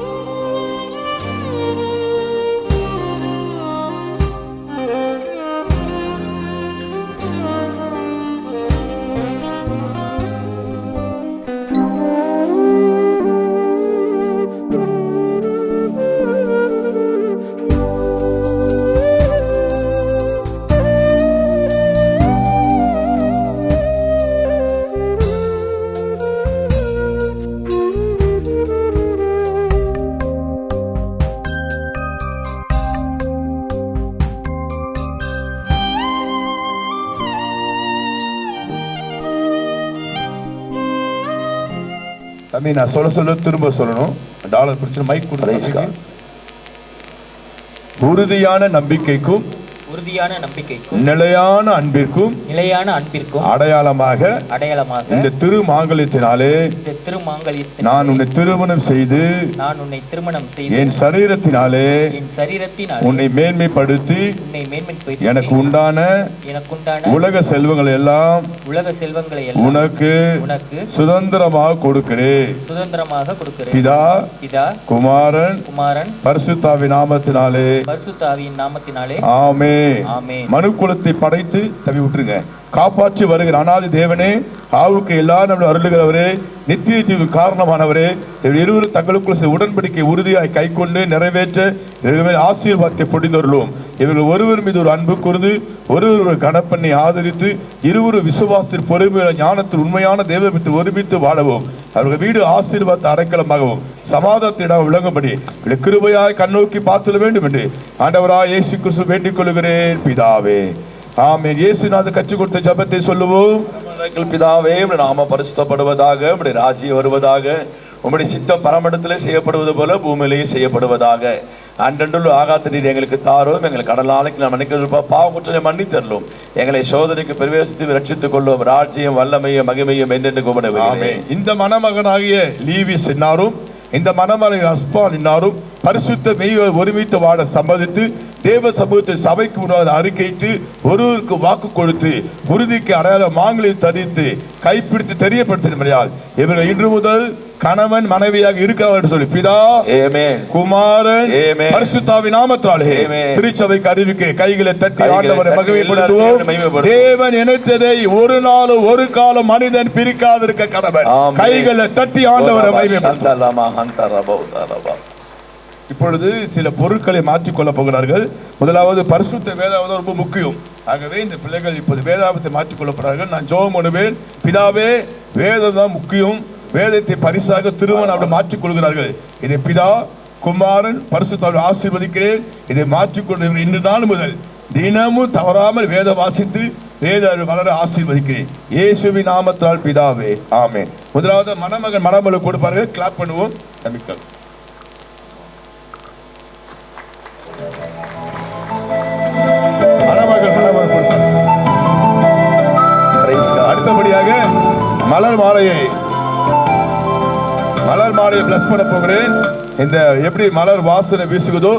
தம்பி, நான் சொல்ல திரும்ப சொல்லணும். டாலர் பிரச்சனை மைக் கொடுத்து. உறுதியான நம்பிக்கைக்கும் நிலையான அன்பிற்கும் அடையாளமாக இந்த திருமாங்கல்யத்தினாலே நான் உன்னை திருமணம் செய்து என் சரீரத்தினாலே உன்னை மேன்மைப்படுத்தி எனக்கு உண்டான உலக செல்வங்களை எல்லாம் உனக்கு சுதந்திரமாக கொடுக்கிறேன். பிதா குமாரன் பரிசுத்தாவின் நாமத்தினாலே ஆமென். மனுக்குலத்தை படைத்து தவி விட்டுருங்க. காப்பாற்றி வருகிற அநாதி தேவனே, ஆவுக்கு எல்லாரும் நம்மளை அருளுகிறவரே, நித்திய ஜீவு காரணமானவரே, இருவரும் தங்களுக்குள்ள உடன்படிக்கை உறுதியாய் கை கொண்டு நிறைவேற்ற இவர்கள் ஆசீர்வாதத்தை பொழிந்தருளும். இவர்கள் ஒருவர் மீது ஒரு அன்பு கூர்ந்து ஒருவர் கனப்பண்ணி ஆதரித்து இருவரும் விசுவாசத்தில் பொறுமையான ஞானத்தில் உண்மையான தேவபக்தியில் ஒருமித்து வாழவும் அவர்கள் வீடு ஆசீர்வாதத்தை அடைக்கலமாகவும் சமாதானத்திடம் விளங்கும்படி கிருபையாய் கண்ணோக்கி பார்த்துட வேண்டும் என்று ஆண்டவராய் இயேசு கிறிஸ்து வேண்டிக் கொள்கிறேன் பிதாவே. ஆமென். இயேசுநாதர் கற்றுக் கொடுத்த ஜெபத்தை சொல்லுவோம். பிதாவே, உம்முடைய நாமம் பரிசுத்தப்படுவதாக, உம்முடைய ராஜ்யம் வருவதாக, உம்முடைய சித்தம் பரமண்டத்திலே செய்யப்படுவது போல பூமியிலேயே செய்யப்படுவதாக. அன்றென்று ஆகாத நீர் எங்களுக்கு தாரும். எங்களுக்கு கடல் நாளைக்கு நாம் மன்னிக்க பாவ குற்றத்தை மன்னித்தரலும். எங்களை சோதனைக்கு பிரவேசித்து ரட்சித்துக் கொள்ளும். ராஜ்யம் வல்லமையும் மகிமையும் என்றென்று கூப்பிடுவேன். இந்த மணமகனாகிய லீவிஸ் என்னாரும் இந்த மணமகன் அஸ்பான் இன்னாரும் பரிசுத்த மெய்யை ஒருமித்து வாழ சம்மதித்து தேவ சமூகத்தை சபைக்கு முன்னாடி அறிக்கையிட்டு ஒருவருக்கு வாக்கு கொடுத்து உறுதிக்கு அடையாள மாங்களை தரித்து கைப்பிடித்து தெரியப்படுத்தினால் இவர்கள் இன்று முதல் கணவன் மனைவியாக இருக்கிறார் சொல்லி பிதா குமாரன் பரிசுத்தாவின் நாமத்தாலே திருச்சபைக்கு அறிவிக்க கைகளை தட்டி ஆண்டவரை மகிமைப்படுத்துவோம். தேவன் இணைத்ததை ஒரு நாள் ஒரு காலம் மனிதன் பிரிக்காதிருக்க கடவன். கைகளை தட்டி ஆண்டவரை மகிமைப்படுத்துவோம். இப்பொழுது சில பொருட்களை மாற்றிக்கொள்ள போகிறார்கள். முதலாவது பரிசுத்த வேதாவதம் ரொம்ப முக்கியம். ஆகவே இந்த பிள்ளைகள் இப்போது வேதாவத்தை மாற்றிக்கொள்ளப்படுறார்கள். நான் ஜெபம் பண்ணுவேன். பிதாவே, வேதம் தான் முக்கியம். வேதத்தை பரிசாக திருமணம் அப்படி மாற்றிக்கொள்கிறார்கள். இதை பிதா குமாரன் பரிசுத்தாவை ஆசீர்வதிக்கிறேன். இதை மாற்றிக்கொண்டு இன்று நாள் முதல் தினமும் தவறாமல் வேத வாசித்து வேத வளர ஆசீர்வதிக்கிறேன். இயேசுவின் நாமத்தால் பிதாவே ஆமென். முதலாவது மணமகன் மணமகள் கொடுப்பார்கள். கிளாப் பண்ணுவோம். நம்பிக்கை அடுத்தபடியாக மலர் மாலையை பிளஸ் பண்ண போகிறேன். இந்த எப்படி மலர் வாசனை வீசுகிறதோ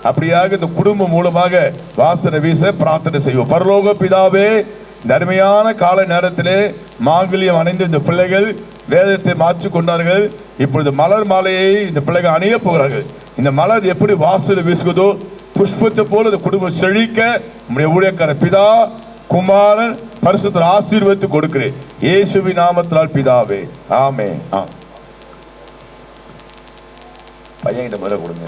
அப்படியாக இந்த குடும்பம் மூலமாக வாசனை வீச பிரார்த்தனை செய்வோம். பரலோக பிதாவே, இந்த அருமையான கால நேரத்திலே மாங்கல்யம் அணிந்து இந்த பிள்ளைகள் வேதத்தை மாற்றிக் கொண்டார்கள். இப்பொழுது மலர் மாலையை இந்த பிள்ளைகள் அணிய போகிறார்கள். இந்த மலர் எப்படி வாசனை வீசுகிறதோ புஷ்பத்தை போல இந்த குடும்பம் செழிக்க நம்முடைய ஊழியக்கார பிதா குமாரன் பரிசுத்தர் ஆசீர்வதித்து கொடுக்கிறேன். இயேசுவின் நாமத்தினால் பிதாவே ஆமென். பையன் கிட்ட முறை கொடுங்க.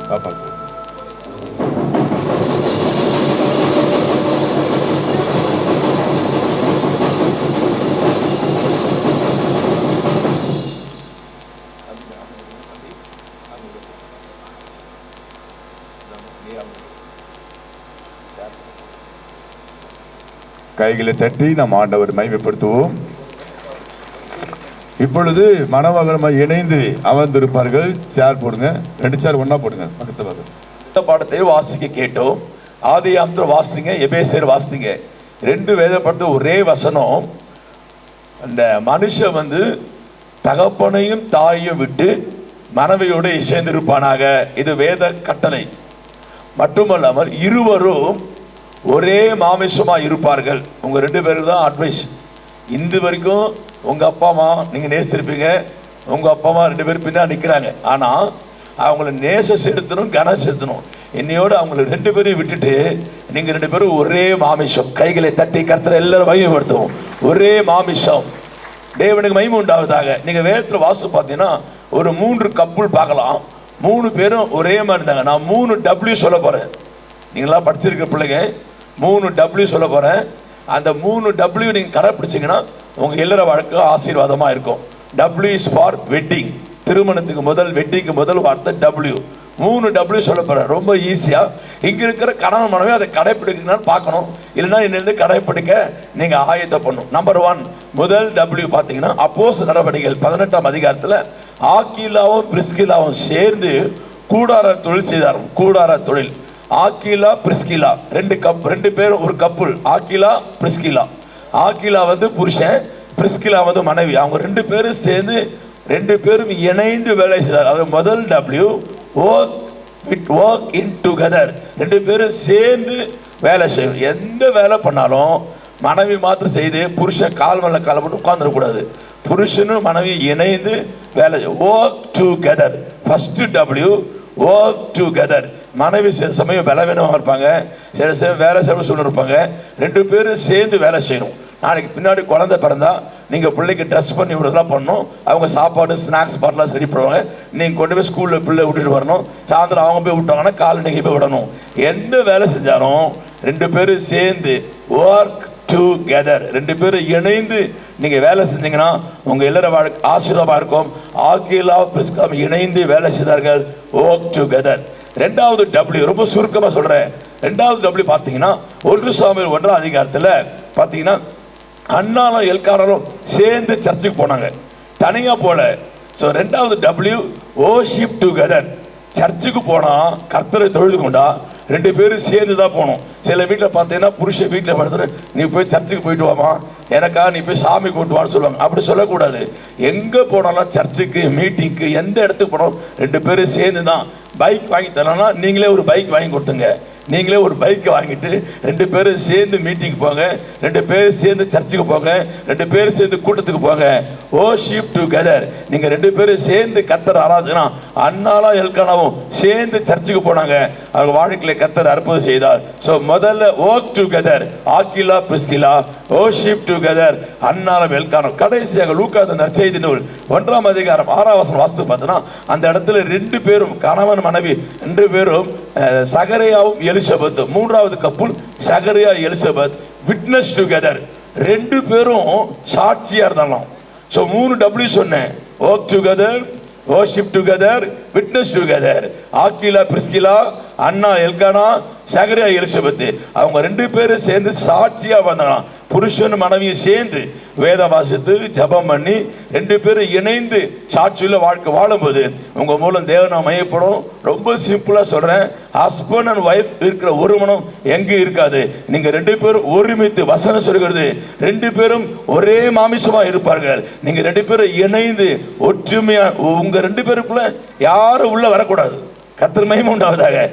பாப்பா கைகளை தட்டி நாம் ஆண்டவர் மகிமைப்படுத்துவோம். இப்பொழுது மணமகனுமாய் இணைந்து அமர்ந்திருப்பார்கள். சேர் போடுங்க, 2 சேர் ஒண்ணா போடுங்க. இந்த பாடத்தை வாசிக்க கேட்டோம். ஆதியாகமத்தில் வாசிங்க, எபேசியர் வாசிங்க. 2 வேதப்படத்து ஒரே வசனம். அந்த மனுஷன் தகப்பனையும் தாயையும் விட்டு மனைவியோடு சேர்ந்திருப்பானாக. இது வேத கட்டளை. மட்டுமல்லாமல் இருவரும் ஒரே மாமிசமா இருப்பார்கள். உங்க 2 பேருக்கு தான் அட்வைஸ். இந்த வரைக்கும் உங்க அப்பா அம்மா நீங்க நேசிருப்பீங்க. உங்க அப்பா அம்மா 2 பேரும் பின்னா நிற்கிறாங்க. ஆனா அவங்கள நேச செலுத்தணும், கனம் செலுத்தணும். என்னையோடு அவங்கள 2 பேரையும் விட்டுட்டு நீங்க 2 பேரும் ஒரே மாமிசம். கைகளை தட்டி கர்த்தரை எல்லாரும் மகிமைப்படுத்துவோம். ஒரே மாமிசம். தேவனுக்கு மகிமை உண்டாவதாக. நீங்க வேதத்துல வாசு பார்த்தீங்கன்னா ஒரு 3 கப்புள் பார்க்கலாம். 3 பேரும் ஒரே மாதிரி இருந்தாங்க. நான் 3 W சொல்ல போறேன். நீங்களா படிச்சிருக்கிற பிள்ளைங்க 3 W சொல்ல போறேன். அந்த 3 W நீங்க கடைப்பிடிச்சீங்கன்னா உங்க எல்லார வாழ்க்கை ஆசீர்வாதமா இருக்கும். W is for wedding. திருமணத்துக்கு முதல், வெட்டிங்க்கு முதல் வார்த்தை W. 3 W சொல்ல போறேன். ரொம்ப ஈஸியா இங்க இருக்கிற கணவன் மனைவி அதை கடைப்பிடிக்கணும்னு பார்க்கணும். இல்லைன்னா என்னது கடைப்பிடிக்க நீங்க ஆயத்தை பண்ணும். நம்பர் 1 முதல் W பார்த்தீங்கன்னா அப்போஸ்தலர் நடவடிக்கைகள் 18ஆம் அதிகாரத்தில் ஆக்கிலாவும் பிரிஸ்கிலாவும் சேர்ந்து கூடார தொழில் செய்தார். கூடார தொழில். ஆக்கிலா பிரிஸ்கிலா 2 பேரும் ஒரு கப்புள். ஆக்கிலா பிரிஸ்கிலா. ஆக்கிலா புருஷன், பிரிஸ்கிலா மனைவி. அவங்க 2 பேரும் சேர்ந்து 2 பேரும் இணைந்து வேலை செய்தார். அது முதல் W. work in together. 2 பேரும் சேர்ந்து வேலை செய்யும். எந்த வேலை பண்ணாலும் மனைவி மாத்திரம் செய்து புருஷன் கால் மேல காலை போட்டு உட்கார்ந்துடக்கூடாது. புருஷனும் மனைவி இணைந்து வேலை work together. First W work together. மனைவி சில சமயம் பலவீனமாக இருப்பாங்க, சில சமயம் வேலை செய்ய சூழ்நிலை இருப்பாங்க. 2 பேரும் சேர்ந்து வேலை செய்யணும். நாளைக்கு பின்னாடி குழந்தை பிறந்தா நீங்கள் பிள்ளைக்கு ட்ரெஸ் பண்ணி விடுறதுலாம் பண்ணணும். அவங்க சாப்பாடு ஸ்நாக்ஸ் பாட்டெலாம் சரி பண்ணுவாங்க. நீங்கள் கொண்டு போய் ஸ்கூலில் பிள்ளை விட்டுட்டு வரணும். சாயந்தரம் அவங்க போய் விட்டாங்கன்னா காலை நீங்கள் போய் விடணும். எந்த வேலை செஞ்சாலும் 2 பேரும் சேர்ந்து ஒர்க் டுகெதர். 2 பேரும் இணைந்து நீங்கள் வேலை செஞ்சீங்கன்னா உங்கள் எல்லார வாழ்க்கை ஆசீர்வாதமாக இருக்கும். ஆக்கிலா பிரிஸ்கிலா இணைந்து வேலை செய்தார்கள். Work together. 2வது W ரொம்ப சுருக்கமாக சொல்கிறேன். 2வது W பார்த்தீங்கன்னா 1 சாமுவேல் 1ஆம் அதிகாரத்தில் பார்த்தீங்கன்னா அண்ணாலும் எல்கானாலும் சேர்ந்து சர்ச்சுக்கு போனாங்க, தனியாக போல. ஸோ 2வது W worship together. சர்ச்சுக்கு போனால் கர்த்தரை தொழுது கொண்டா 2 பேரும் சேர்ந்து தான் போகணும். சில வீட்டில் பார்த்தீங்கன்னா புருஷன் வீட்டில் படுத்துட்டு நீ போய் சர்ச்சுக்கு போயிட்டு வாமா, எனக்கா நீ போய் சாமி கூட்டுவான்னு சொல்லுவாங்க. அப்படி சொல்லக்கூடாது. எங்கே போனாலும் சர்ச்சுக்கு, மீட்டிங்க்கு, எந்த இடத்துக்கு போனாலும் 2 பேரும் சேர்ந்து தான். பைக் வாங்கி தரலாம்னா நீங்களே ஒரு பைக் வாங்கி கொடுத்துங்க. நீங்களே ஒரு பைக்கை வாங்கிட்டு 2 பேரும் சேர்ந்து மீட்டிங் போங்க, 2 பேரும் சேர்ந்து சர்ச்சுக்கு போங்க, 2 பேரும் சேர்ந்து கூட்டத்துக்கு போங்க. worship together. நீங்கள் 2 பேரும் சேர்ந்து கர்த்தர் ஆராதனா. அண்ணாலும் எல்கானாவும் சேர்ந்து சர்ச்சுக்கு போனாங்க. அவங்க வாழ்க்கையில் கர்த்தர் அற்புதம் செய்தார். ஸோ முதல்ல work together. Aquila Priscilla worship together. அண்ணாலும் எல்கானா. கடைசியாக லூக்கா நற்செய்தி நூல் 1ஆம் அதிகாரம் 6ஆம் வசனம் வாசித்து பார்த்தோன்னா அந்த இடத்துல 2 பேரும் கணவன் மனைவி 2 பேரும் சகரியாவும் எலிசபெத், 3வது couple Zechariah Elizabeth witness together. 2 பேரும் சாட்சியா இருந்தாலும். ஸோ 3 W சொன்னேன். Work together, worship together, witness together. Aquila Priscilla, Hannah Elkanah, Zechariah Elizabeth அவங்க 2 பேரும் சேர்ந்து சாட்சியா வந்தாங்க. புருஷன் மனைவியும் சேர்ந்து வேத வாசித்து ஜபம் பண்ணி 2 பேரும் இணைந்து சாட்சியுள்ள வாழ்க்கை வாழும்போது உங்க மூலம் தேவனா மையப்படும். ரொம்ப சிம்பிளா சொல்றேன். ஹஸ்பண்ட் அண்ட் ஒய்ஃப் இருக்கிற ஒரு மனம் எங்கே இருக்காது. நீங்க 2 பேரும் ஒருமித்து வசனம் சொல்கிறது 2 பேரும் ஒரே மாமிசமா இருப்பார்கள். நீங்க 2 பேரும் இணைந்து ஒற்றுமையா உங்க 2 பேருக்குள்ள யாரும் உள்ள வரக்கூடாது. கர்த்தர் மகிமை உண்டாவதாக.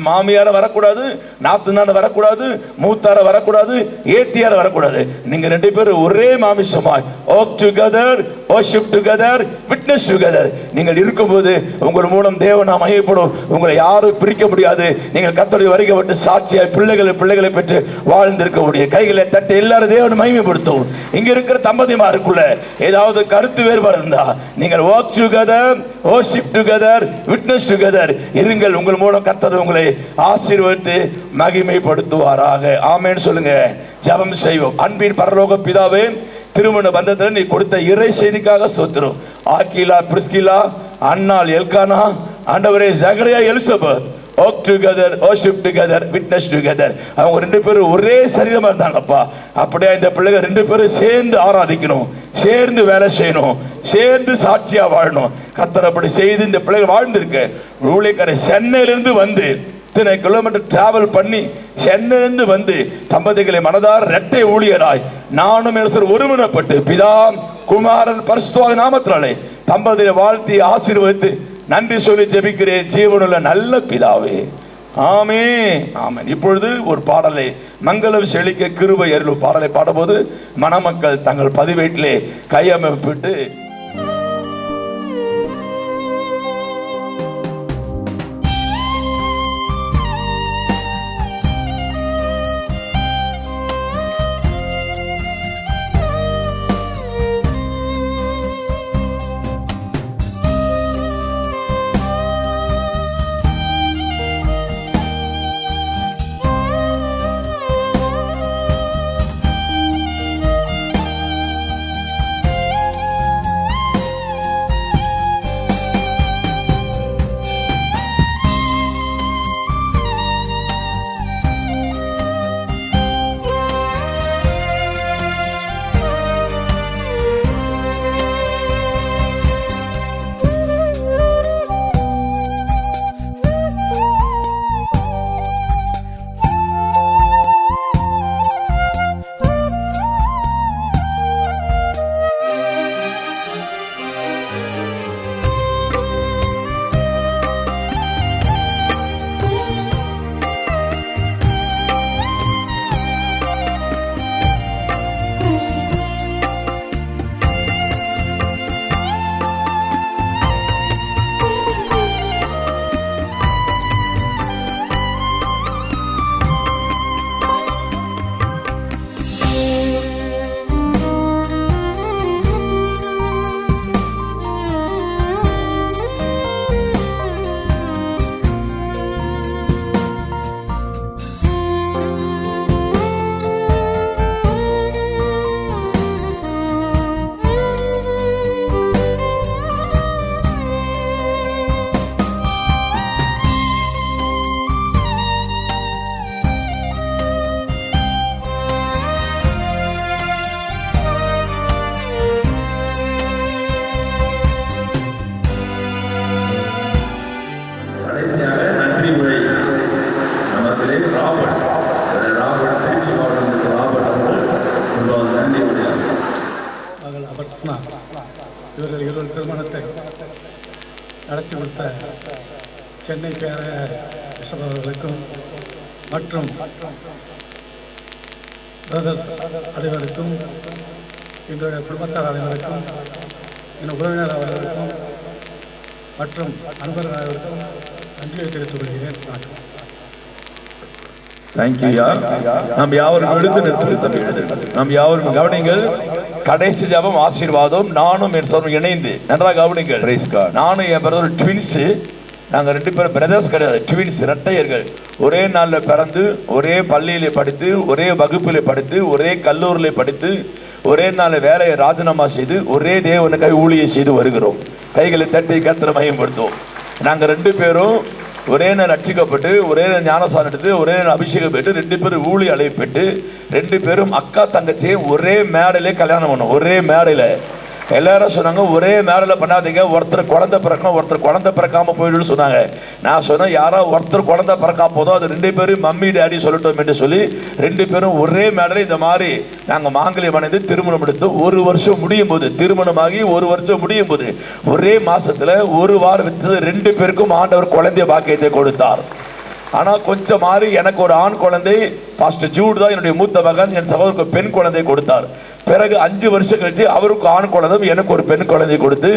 மாமியார வரக்கூடாது, நாத்தனார வரக்கூடாது, மூத்தார வரக்கூடாது, ஏத்தியார வரக்கூடாது. நீங்க 2 பேரும் ஒரே மாமிசமாய் work together, worship together, witness together. நீங்கள் இருக்கும்போது உங்கள் மூலம் தேவனா மகிமைப்படும். உங்களை யாரும் பிரிக்க முடியாது. நீங்கள் கர்த்தருடைய வருகை விட்டு சாட்சியாய் பிள்ளைகளை பெற்று வாழ்ந்திருக்க முடியும். கைகளை தட்டி எல்லாரும் தேவனை மகிமைப்படுத்தும். இங்க இருக்கிற தம்பதிமாருக்குள்ள ஏதாவது கருத்து வேறுபாடு இருந்தா நீங்கள் work together, worship together, witness together இருங்கள். உங்கள் மூலம் கர்த்தர் உங்களை ஆசீர்வதித்து மகிமைப்படுத்துவாராக. ஆமென் சொல்லுங்க. ஜெபம் செய்வோம். அன்பின் பரலோக பிதாவே, திருமண பந்தத்தில் நீ கொடுத்த இறை செய்திக்காக ஸ்தோத்திரம். ஆக்கிலா பிரிஸ்கிலா, அண்ணால் எல்கானா, ஆண்டவரே சகரியா Elizabeth work together, worship together, witness together. அவங்க ரெண்டு பேரும் ஒரே சரீரமா இருந்தாங்கப்பா. அப்படியே இந்த பிள்ளைங்க ரெண்டு பேரும் சேர்ந்து ஆராதிக்கணும், சேர்ந்து வேலை செய்யணும், சேர்ந்து சாட்சியா வாழணும். கர்த்தர் அப்படி செய்து இந்த பிள்ளைகள் வாழ்ந்திருக்கு. ஊழியக்காரர் சென்னையிலிருந்து வந்து இத்தனை கிலோமீட்டர் டிராவல் பண்ணி சென்னையிலிருந்து வந்து தம்பதிகளை மனதார இரட்டை ஊழியராய் நானும் ஒருமனப்பட்டு பிதா குமாரன் பரிசுத்த நாமத்தினாலே தம்பதியை வாழ்த்தி ஆசீர்வதித்து நன்றி சொல்லி ஜெபிக்கிறேன் ஜீவனுள்ள நல்ல பிதாவே. ஆமென், ஆமென். இப்பொழுது ஒரு பாடலை மங்களம் செழிக்க கிருபை அருளும் பாடலை பாடும்போது மணமக்கள் தங்கள் பதிவேட்டிலே கையமைப்பிட்டு இவர்கள் இருவர் திருமணத்தை நடத்தி கொடுத்த சென்னை பேர அவர்களுக்கும் மற்றும் பிரதர்ஸ் அனைவருக்கும், எங்களுடைய குடும்பத்தார் அனைவருக்கும், என் உறவினர் அவர்களுக்கும் மற்றும் நண்பர்கள் அனைவருக்கும் நன்றியை தெரிவித்துக் கொள்கிறேன். வணக்கம். தேங்க்யூயா. நாம் யாவரும் எழுந்து நிறுத்தி நாம் யாவரும் கவனிங்கள். கடைசி ஜபம் ஆசீர்வாதம். நானும் என் சோதனை இணைந்து நன்றாக கவனிங்கள். நானும் என் பிரதர் ட்வின்ஸ். நாங்கள் ரெண்டு பேரும் பிரதர்ஸ் கிடையாது, ட்வின்ஸ், இரட்டையர்கள். ஒரே நாளில் பிறந்து ஒரே பள்ளியிலே படித்து ஒரே வகுப்பிலே படித்து ஒரே கல்லூரியில் படித்து ஒரே நாளில் வேலையை ராஜினாமா செய்து ஒரே தேவனுக்காக ஊழியை செய்து வருகிறோம். கைகளை தட்டி கர்த்தரை மகிமைப்படுத்துவோம். நாங்கள் ரெண்டு பேரும் ஒரே நாள் ரட்சிக்கப்பட்டு ஒரே நாள் ஞானசாரம் எடுத்து ஒரே நாள் அபிஷேகம் பெற்று ரெண்டு பேரும் ஊழி அழைப்பட்டு ரெண்டு பேரும் அக்கா தங்கச்சியை ஒரே மேடையிலே கல்யாணம் பண்ணோம். ஒரே மேடையில் எல்லாரும் சொன்னாங்க ஒரே மேடையில் பண்ணாதீங்க, ஒருத்தர் குழந்தை பிறக்கணும், ஒருத்தர் குழந்தை பிறக்காமல் போயிடுன்னு சொன்னாங்க. நான் சொன்னேன் யாராவது ஒருத்தர் குழந்தை பிறக்காம போதும், அது ரெண்டு பேரும் மம்மி டேடி சொல்லட்டும் என்று சொல்லி ரெண்டு பேரும் ஒரே மேடையில் இந்த மாதிரி நாங்கள் மாங்கல்யம் அணைந்து திருமணம் எடுத்தோம். ஒரு வருஷம் முடியும் போது, திருமணமாகி ஒரு வருஷம் முடியும் போது ஒரே மாசத்துல ஒரு வாரம் வித்தது ரெண்டு பேருக்கும் ஆண்டவர் குழந்தைய பாக்கியத்தை கொடுத்தார். ஆனால் கொஞ்சம் மாறி எனக்கு ஒரு ஆண் குழந்தை, பாஸ்டர் ஜூட் தான் என்னுடைய மூத்த மகன், என் சகோதரருக்கு பெண் குழந்தை கொடுத்தார். பிறகு 5 வருஷம் கழிச்சு அவருக்கு ஆண் குழந்தை, எனக்கு ஒரு பெண் குழந்தை கொடுத்து,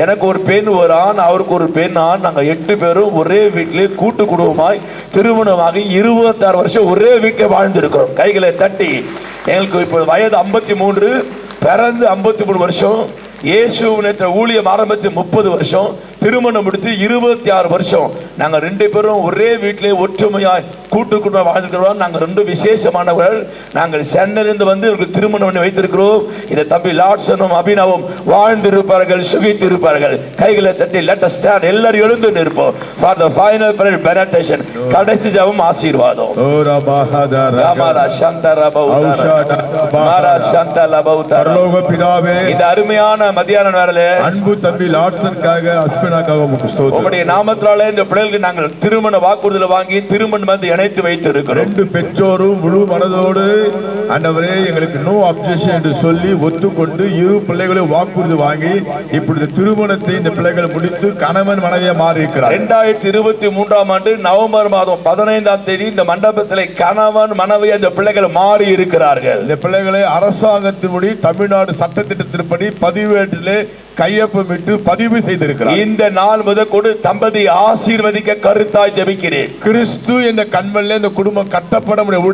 எனக்கு ஒரு பெண் ஒரு ஆண், அவருக்கு ஒரு பெண் ஆண், நாங்கள் 8 பேரும் ஒரே வீட்டிலே கூட்டு குடும்பமாய் திருமணமாகி 26 வருஷம் ஒரே வீட்டில் வாழ்ந்திருக்கிறோம். கைகளை தட்டி. எங்களுக்கு இப்போ வயது 53, பிறந்து 53 வருஷம், இயேசுவின் ஊழியம் ஆரம்பித்து 30 வருஷம், திருமணம் முடித்து 26 வருஷம் நாங்க 2 பேரும் ஒரே வீட்டிலே ஒற்றுமையாய் கூட்டு குடும்பம் வாழ்ந்துக்கிறோம். நாங்க 2 விசேஷமானவர்கள். நாங்கள் சென்னையிலிருந்து வந்து திருமணம் பண்ணி வைத்திருக்கிறோம். இதை தம்பி லாட்சனும் அபினவும் வாழ்ந்திருப்பார்கள், சுகித்து இருப்பார்கள். கைகளை தட்டி லெட் அஸ் ஸ்டாண்ட். எல்லாரும் எழுந்து நிற்போம் for the final prayer benediction. கடைசி ஜெபம் ஆசீர்வாதம். ஓ ரபாஹதா ராமரா சந்தரா பௌதரா மாரா சந்தலா பௌதரா. பரலோக பிதாவே, இந்த அருமையான மத்தியான நேரத்திலே அன்பு தம்பி லாட்சனுக்காக அஸ்பினாக்காக உமக்கு ஸ்தோத்திரம். உம்முடைய நாமத்தினாலே இந்த பிள்ளைகளுக்கு நாங்கள் திருமண வாக்குறுதலை வாங்கி திருமணம் வந்து இணைத்து வைத்து இருக்கிறோம். 2 பெற்றோரும் முழு மனதோடு ஆண்டவரே எங்களுக்கு நோ அப்ஜெக்ஷன் என்று சொல்லி ஒத்துக்கொண்டு 2 பிள்ளைகளை வாக்குறுதி வாங்கி இப்பொழுது திருமணத்தை இந்த பிள்ளைகள் முடித்து கணவன் மனைவியா மாறி இருக்கிறார். 2023ஆம் ஆண்டு நவம்பர் மாதம் 15ஆம் தேதி இந்த மண்டபத்திலே கணவன் மனைவியா இந்த பிள்ளைகள் மாறி இருக்கிறார்கள். இந்த பிள்ளைகளை அரசாங்கத்தின்படி தமிழ்நாடு சட்டத்திட்டத்தின்படி பதிவேட்டிலே கையொப்பமிட்டு பதிவு செய்திருக்கிறார். இந்த நாள் முதல் கொடு தம்பதி ஆசீர்வதிக்க கருத்தாய் ஜெபிக்கிறேன். கிறிஸ்து என்ற கண்மல்ல இந்த குடும்பம் கட்டப்பட முடியும்.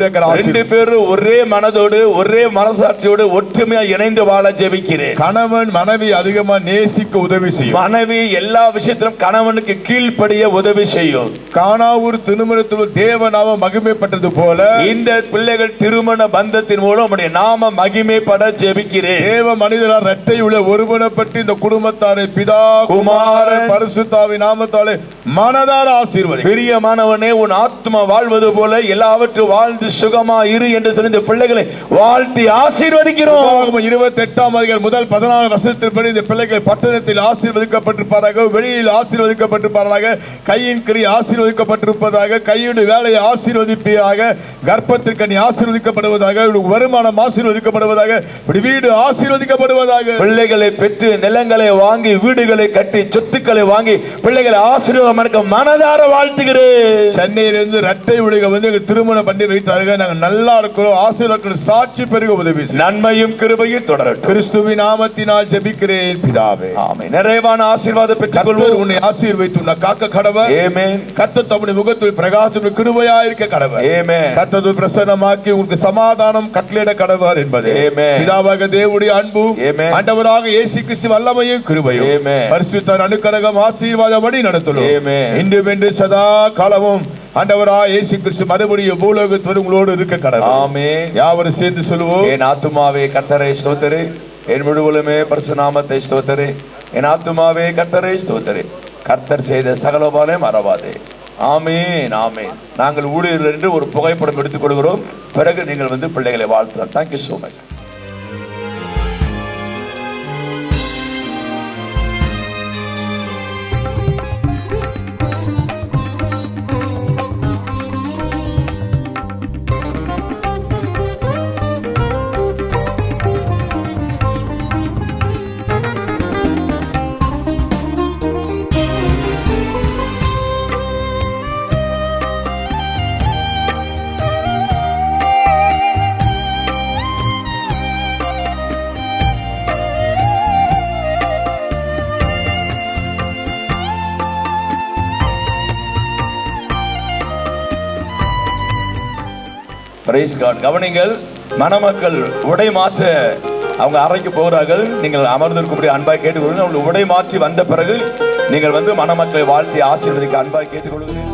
2 பேரும் ஒரே மனதோடு ஒரே மனசாட்சியோடு ஒற்றுமையா இணைந்து வாழ ஜெபிக்கிறேன். கணவன் மனைவி அதிகமா நேசிக்க உதவி செய்யும். மனைவி எல்லா விஷயத்திலும் கணவனுக்கு கீழ்ப்படிய உதவி செய்யும். கானாவூர் திருமணத்தில் தேவநாம மகிமைப்பட்டது போல இந்த பிள்ளைகள் திருமண பந்தத்தின் மூலம் நம்முடைய நாம மகிமைப்பட ஜெபிக்கிறேன். தேவ மனிதரால் இரட்டை உள்ள ஒருமனப்பட்டு இந்த குடும்பத்தாரை பிதா குமாரன் பரிசுத்தாவின் நாமத்தாலே மனதார ஆசீர்வதி. பிரியமானவனே, உன் ஆத்மா வாழ்வது போல எல்லாவற்றும் வாழ்ந்து சுகமா இரு என்று சொல்லி இந்த பிள்ளைகளை வாழ்த்தி ஆசீர்வதிக்கிறோம். 28ஆம் அதிகாரம் முதல் 14 வசனத்தின்படி இந்த பிள்ளைகள் பட்டணத்தில் ஆசீர்வதிக்கப்பட்டிருப்பார்கள், வெளியில் ஆசீர்வதிக்கப்பட்டிருப்பார்கள், கையின் கிரி ஆசீர்வதிக்கப்பட்டிருப்பதாக, கையின் வேலையை ஆசீர்வதிப்பதாக, கர்ப்பத்திற்கு நீ ஆசீர்வதிக்கப்படுவதாக, வருமானம் ஆசீர்வதிக்கப்படுவதாக, வீடு ஆசீர்வதிக்கப்படுவதாக. பிள்ளைகளை பெற்று நிலங்களை வாங்கி வீடுகளை கட்டி சொத்துக்களை வாங்கி பிள்ளைகளை ஆசீர்வாதம் மனதார வாழ்த்துகிறேன். சென்னையிலிருந்து இரட்டை உலக வந்து திருமணம் பண்ணி வைத்தார்கள். நாங்கள் நல்லா இருக்கிறோம். ஆசீர்வாதம் சாட்சி பெருக உதவி நன்மையும் கிருபையும் தொடரட்டும். கிறிஸ்துவின் நாமத்தினால் ஜெபிக்கிறேன் பிதாவே, ஆமென். நிறைவான ஆசீர்வாதம் பெற்றுக்கொள்வோம். உன்னை ஆசீர்வதித்து உன்னை காக்க கடவர். ஆமென். கர்த்தர் தம்முடைய முகத்தில் பிரகாசம் கிருபையாய் இருக்க கடவர். ஆமென். கர்த்தர் பிரசன்னமாக்கி உங்களுக்கு சமாதானம் கட்டளையிட கடவர் என்பதே பிதாவாக தேவனுடைய அன்பு, ஆண்டவராக இயேசு கிறிஸ்து வல்லமையும் கிருபையும் பரிசுத்த அனுக்கிரகம் ஆசீர்வாதம் வழி நடத்தும் இன்றும் என்று சதா காலமும் ஆண்டவராக இயேசு கிறிஸ்து மறுபடியும் பூலோகத்தில் உங்களோடு இருக்க கடவுள். ஆமென். யாவரும் சேர்ந்து சொல்லுவோம். என் ஆத்துமாவே கர்த்தரை ஸ்தோத்திரி, என் முழுவலுமே பரிசுத்த நாமத்தை ஸ்தோத்திரி. என் ஆத்துமாவே கர்த்தரை ஸ்தோத்திரி, கர்த்தர் செய்த சகலபாலே மறவாதே. ஆமென், ஆமென். நாங்கள் ஊழியர்கள் என்று ஒரு புகைப்படம் எடுத்துக் கொள்கிறோம். பிறகு நீங்கள் வந்து பிள்ளைகளை வாழ்த்தலாம். Thank you so much. Praise God. கவனிங்கள், மணமக்கள் உடை மாற்ற அவங்க அறைக்கு போகிறார்கள். நீங்கள் அமர்ந்திருக்கக்கூடிய அன்பாய் கேட்டுக்கொள்ளுங்கள். அவர்கள் உடை மாற்றி வந்த பிறகு நீங்கள் வந்து மணமக்களை வாழ்த்தி ஆசீர்வதிக்க அன்பாய் கேட்டுக்கொள்கிறேன்.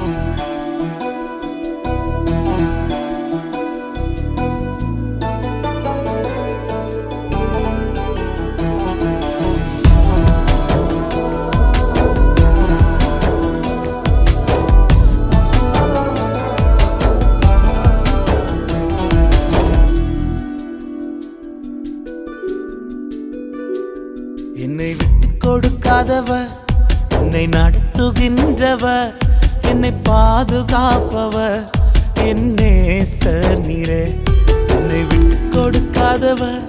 என்னை விட்டு கொடுக்காதவர், என்னை நடத்துகின்றவர், என்னை பாதுகாப்பவர், என் நேசர் நீரே. என்னை விட்டு கொடுக்காதவர்,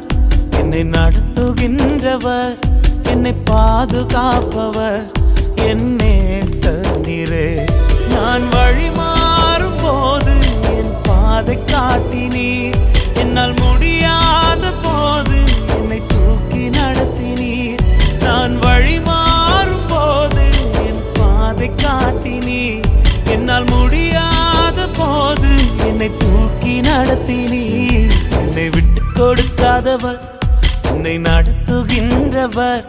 என்னை நடத்துகின்றவர், என்னை பாதுகாப்பவர், என் நேசர் நீரே. நான் வழி மாறும் போது என் பாதை காட்டினீர், என்னால் முடியாத போது என்னை தூக்கி நடத்தினீர். நான் வழி மாறும் போது என் பாதை காட்டினீர், என்னால் முடியாத போது என்னை தூக்கி நடத்தினீர். என்னை விட்டு கொடுக்காதவர், என்னை நடத்துகின்றவர்,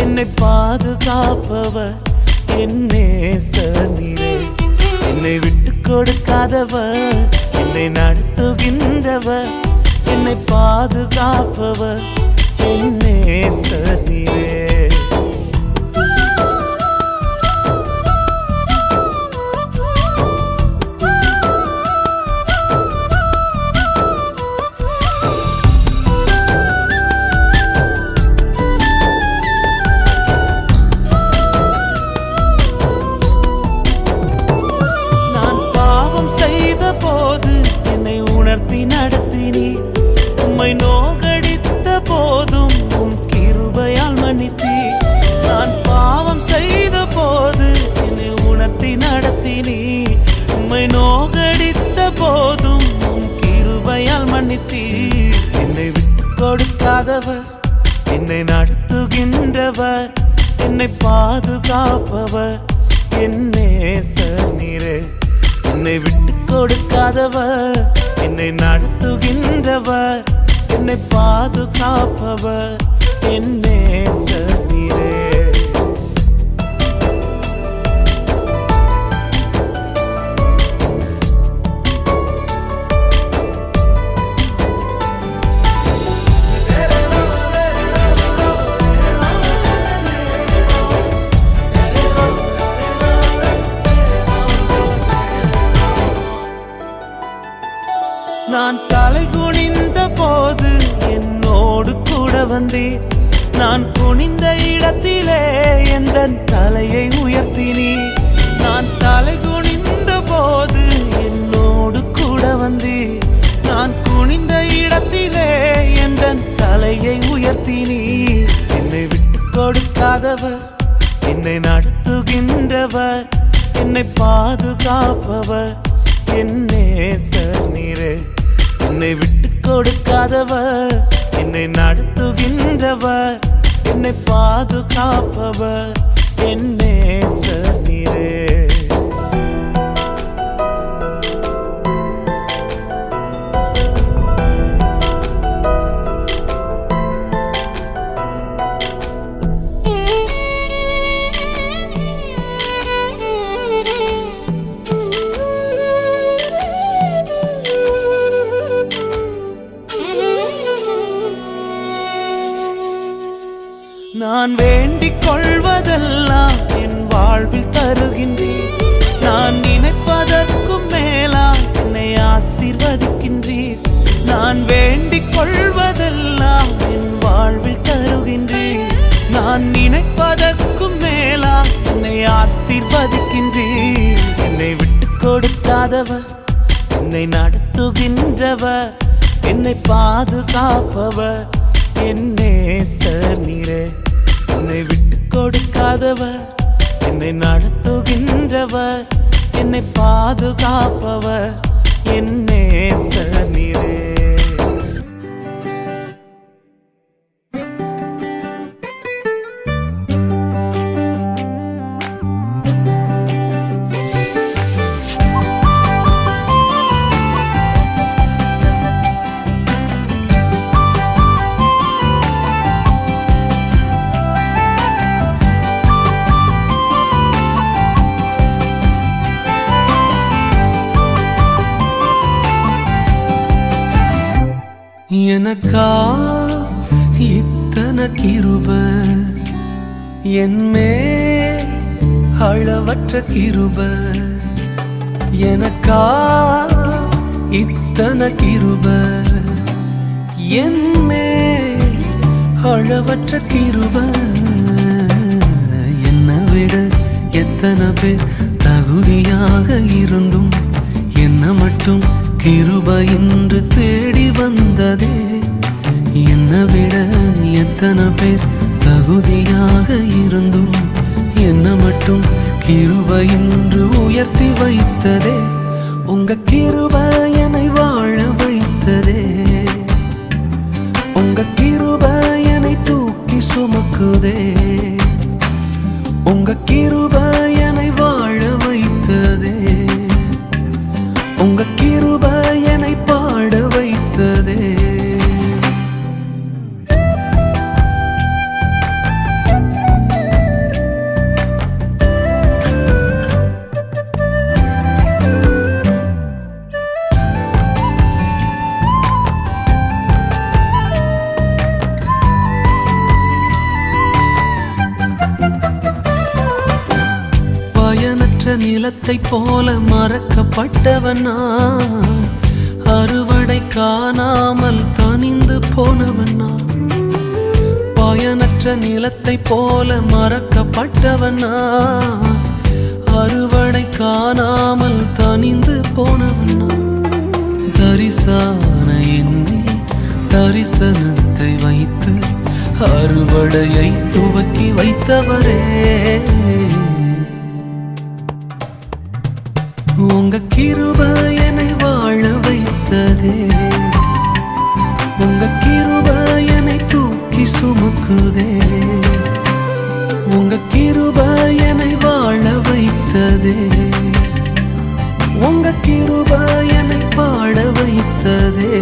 என்னை பாதுகாப்பவர், என் நேசர் நீரே. என்னை விட்டு கொடுக்காதவர், என்னை நடத்துகின்றவர், என்னை பாதுகாப்பவர் என் நேசர் நீரே. நடத்தினீ உம்மை நோகடித்த போதும் உம் கிருபையால் மன்னித்தீ. நான் பாவம் செய்த போது என்னை உணர்த்தி நடத்தினீ உம்மை நோகடித்த போதும் உம் கிருபையால் மன்னித்தீ. என்னை விட்டு கொடுக்காதவர், என்னை நடத்துகின்றவர், என்னை பாதுகாப்பவர் என் நேசர் நீரே. என்னை விட்டு கொடுக்காதவர், என்னை நடத்துகின்றவர், என்னை பாதுகாப்பவர் என் நேசர் நீரே. நான் தலை குனிந்த போது என்னோடு கூட வந்தீர். நான் குனிந்த இடத்திலே எந்த தலையை உயர்த்தினீர். நான் தலை குனிந்த போது என்னோடு கூட வந்தீர். நான் குனிந்த இடத்திலே எந்த தலையை உயர்த்தினீர். என்னை விட்டு கொடுக்காதவர், என்னை நடத்துகின்றவர், என்னை பாதுகாப்பவர் என் நேசர் நீரே. என்னை விட்டு கொடுக்காதவர், என்னை நடத்துகின்றவர், என்னை பாதுகாப்பவர் என் நேசர் நீரே. நான் வேண்டிக் கொள்வதெல்லாம் என் வாழ்வில் தருகின்றீர். நான் நினைப்பதற்கும் மேலாம் என்னை ஆசீர்வதிக்கின்றீர். நான் வேண்டிக் கொள்வதெல்லாம் என் வாழ்வில் தருகின்றீர். நான் நினைப்பதற்கும் மேலாம் என்னை ஆசீர்வதிக்கின்றீர். என்னை விட்டு கொடுக்காதவர், என்னை நடத்துகின்றவர், என்னை பாதுகாப்பவர் என் நேசர் நீரே. என்னை விட்டு கொடுக்காதவர், என்னை நடத்துகின்றவர், என்னை பாதுகாப்பவர் என் நேசர் நீரே. எனக்கா இத்தனை கிருபை, என்மேல் அளவற்ற கிருபை. எனக்கா இத்தனை கிருபை, என்மேல் அளவற்ற கிருபை. என்னை விட எத்தனை பேர் தகுதியாக இருந்தும் என்ன மட்டும் கிருபை என்று தேடி வந்ததே. என்னை விட எத்தனை பேர் தகுதியாக இருந்தும் என்ன மட்டும் கிருபை என்று உயர்த்தி வைத்ததே. உங்க கிருபை என்னை வாழ வைத்ததே. உங்க கிருபை என்னை தூக்கி சுமக்குதே. உங்க கிருபை என்னை வாழ வைத்ததே. உங்க கிருபை என்னை பாட வைத்ததே. பயனற்ற நிலத்தை போல மறக்கப்பட்டவன் நான், அறுவடை காணாமல் தனிந்து போனவன் நான். பயனற்ற நிலத்தை போல மறக்கப்பட்டவன் நான், அறுவடை காணாமல் தனிந்து போனவன் நான். தரிசான என்னில் தரிசனத்தை வைத்து அறுவடையை துவக்கி வைத்தவரே, உங்க கிருபை என்னை வாழ வைத்ததே, உங்க கிருபை என்னை தூக்கி சுமக்குதே, உங்க கிருபை என்னை வாழ வைத்ததே, உங்க கிருபை என்னை பாட வைத்ததே.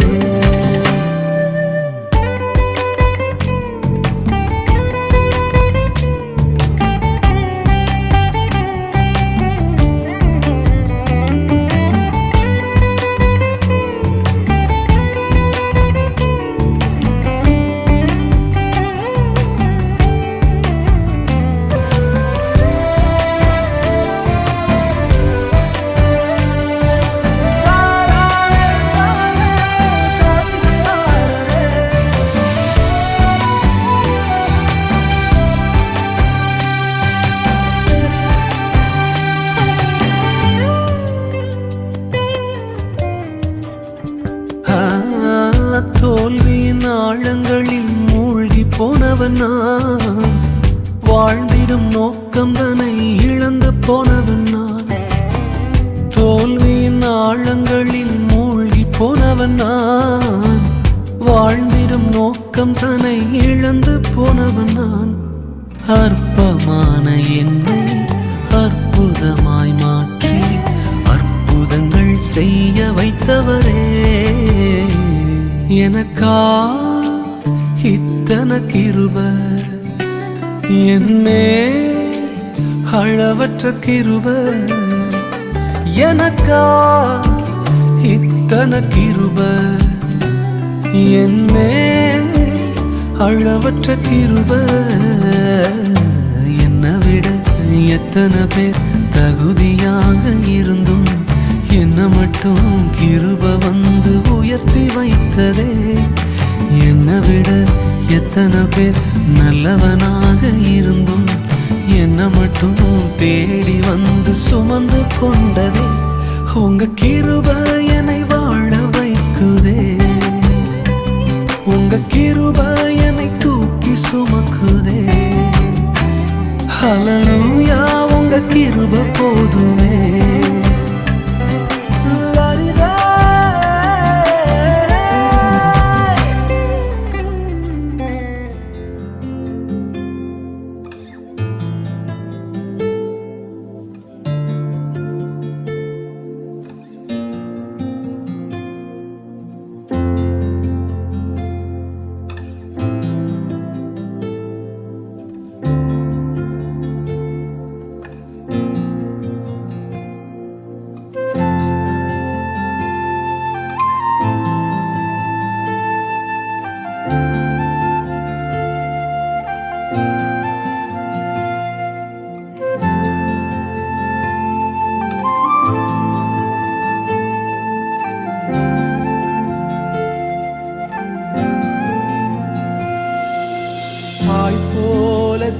தோல்வியின் ஆழங்களில் மூழ்கி போனவன் நான், வாழ்ந்திடும் நோக்கம் தன்னை இழந்து போனவன் நான். தோல்வியின் ஆழங்களில் மூழ்கி போனவன் நான், வாழ்ந்திடும் நோக்கம் தன்னை இழந்து போனவன் நான். அற்பமான என்னை அற்புதமாய் மாற்றி அற்புதங்கள் செய்ய வைத்தவரே, எனக்கா இத்தனை கிருபை, என்மே அளவற்ற கிருபை, எனக்கா இத்தனை கிருபை, என்மே அளவற்ற கிருபை. என்னை விட எத்தனை பேர் தகுதியாக இருந்தும் என்னை மட்டும் கிருபை வந்து உயர்த்தி வைத்ததே. என்னை விட எத்தனை பேர் நல்லவனாக இருந்தும் என்னை மட்டும் தேடி வந்து சுமந்து கொண்டதே. உங்க கிருபை என்னை வாழ வைக்குதே, உங்க கிருபை என்னை தூக்கி சுமக்குதே. ஹல்லேலூயா, உங்க கிருபை போதுமே.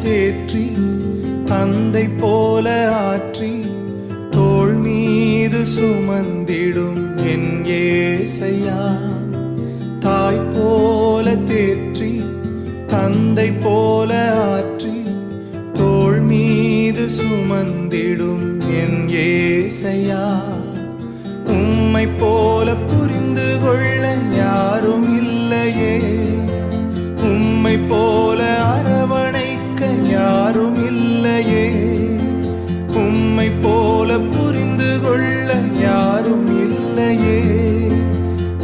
தேற்றி தந்தை போல ஆற்றி தோள் மீது சுமந்திடும் என் ஏசையா. தாய் போல தேற்றி தந்தை போல ஆற்றி தோள் மீது சுமந்திடும் என் ஏசையா. உம்மை போல புரிந்து கொள்ள யாரும் இல்லையே, உம்மை போல அரவணைக்க யாரும் இல்லையே, உம்மை போல புரிந்து கொள்ள யாரும் இல்லையே,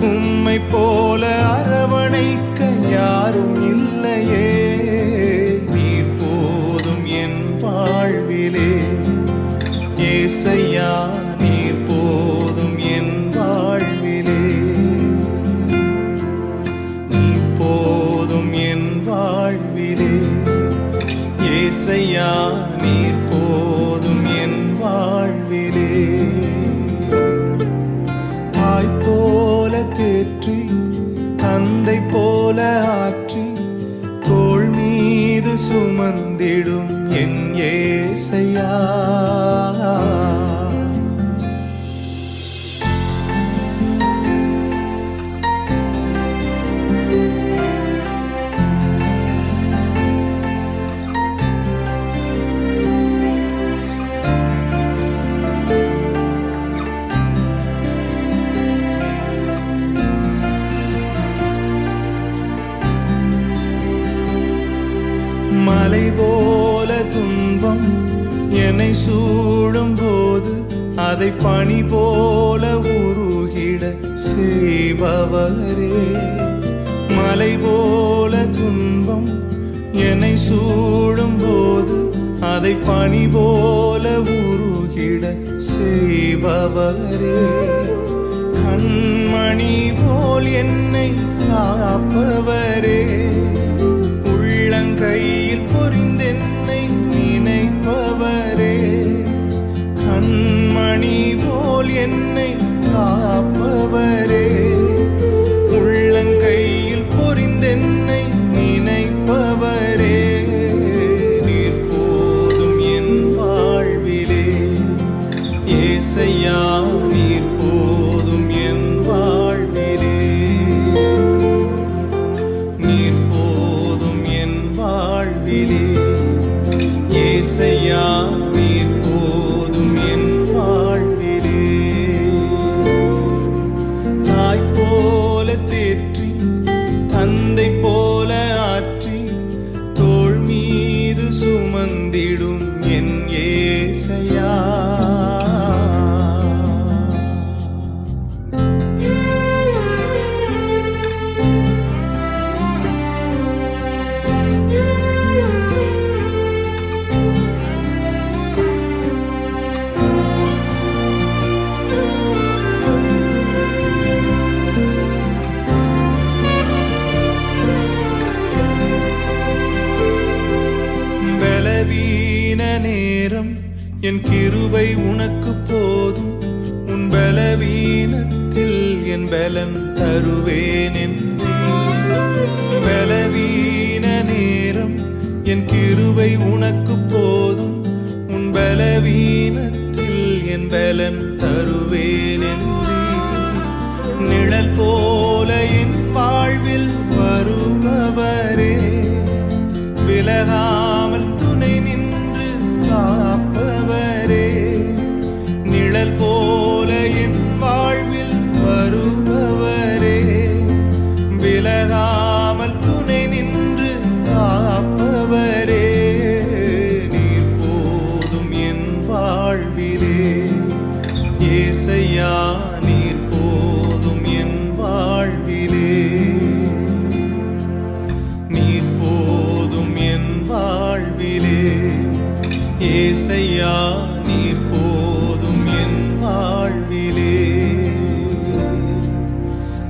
உம்மை போல அரவணைக்க யாரும் இல்லையே. நீர் போதும் என் வாழ்விலே ஏசையா, நீர் போதும் என் வாழ்விலே, நீர் போதும் என் வாழ்விலே ஏசையா, நீர் போதும் என் வாழ்விலே. சுமந்திடும் என் ஏசையா. மலை போல துன்பம் என்னை சூடும் போது அதை பனி போல உருகிட செய்பவரே. மலை போல துன்பம் என்னை சூடும் போது அதை பனி போல உருகிட செய்பவரே. கண்மணி போல் என்னை காப்பவரே. உள்ளங்கையில் பொறிந்தென்னை நினைப்பவரே. கண்மணி போல் என்னை காப்பவரே. உள்ளங்கையில் பொறிந்தென்னை நினைப்பவரே. நீர் போதும் என் வாழ்விலே ஏசையா, நீர் போதும் என் வாழ்விலே. நீர் போதும் என் வாழ்விலே ஏசையா, நீர் போதும் என் வாழ்விலே. தாய் போல தேற்றி தந்தை போல ஆற்றி தோள் மீது சுமந்திடும் என் ஏசையா. பலவீன நேரம் என் கிருபை உனக்கு போதும். உன் பலவீனத்தில் என் பலன் தருவேன் என்றீர். பலவீன நேரம் என் கிருபை உனக்கு போதும். உன் பலவீனத்தில் என் பலன் தருவேன் என்றீர். நிழல் போல என் வாழ்வில் வருபவரே. விலகாமல் துணை நின்று காப்பவரே. நிழல் போல என் வாழ்வில் வருபவரே. விலகாமல் துணை நின்று காப்பவரே. நீர் போதும் என் வாழ்விலே ஏசையா, நீர் போதும் என் வாழ்விலே. நீர் போதும் என் வாழ்விலே ஏசையா, நீர் போதும் என் வாழ்விலே.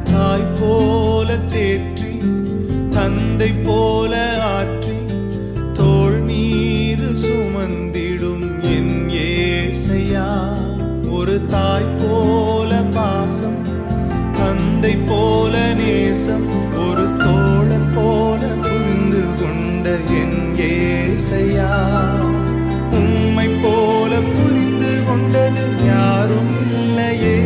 தாய் போல தேற்றி தந்தை போல ஆற்றி தோள் மீது சுமந்திடும் என் ஏசையா. ஒரு தாய் போல பாசம், தந்தை போல நேசம், ஒரு தோழன் போல புரிந்து கொண்ட என் ஏசையா. உம்மை போல புரிந்து கொண்டது யாரும் இல்லையே.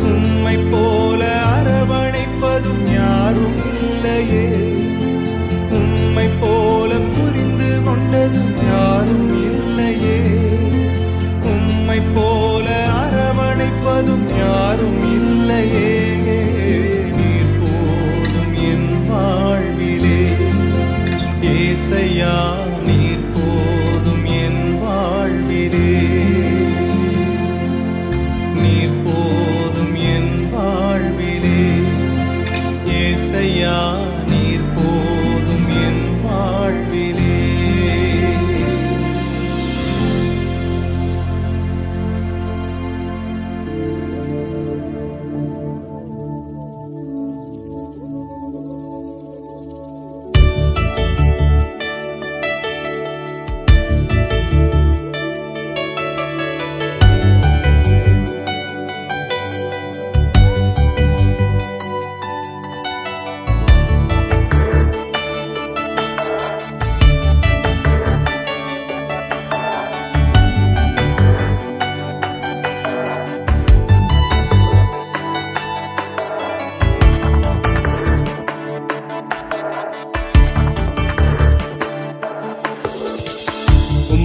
உம்மை போல அரவணைப்பதும் யாரும் இல்லையே. உம்மை போல புரிந்து கொண்டது யாரும் இல்லையே. உம்மை போல அரவணைப்பதும் யாரும் இல்லையே. நீர் போதும் என் வாழ்விலே ஏசையா, நீர் போதும்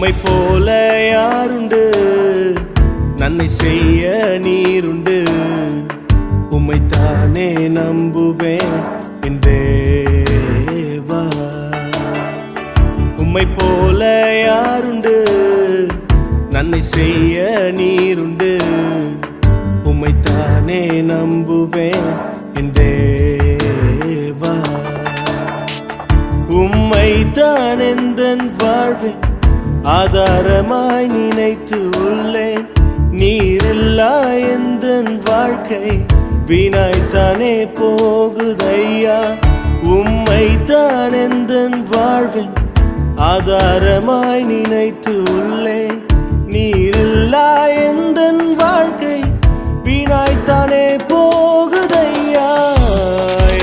உம்மை போல யாருண்டு, நன்மை செய்ய நீருண்டு. உம்மைத்தானே நம்புவேன் என் தேவா. உம்மை போல யாருண்டு, நன்மை செய்ய நீருண்டு. உம்மைத்தானே நம்புவேன் என் தேவா. உம்மைத்தான் எந்தன் வாழ்வேன் ஆதாரமாய் நினைத்து உள்ளேன். நீரில்லா எந்தன் வாழ்க்கை வீணாய்த்தானே போகுதையா. உம்மைத்தான் எந்தன் வாழ்வேன் ஆதாரமாய் நினைத்து உள்ளேன். நீரில்லா எந்தன் வாழ்க்கை வீணாய்த்தானே போகுதையா.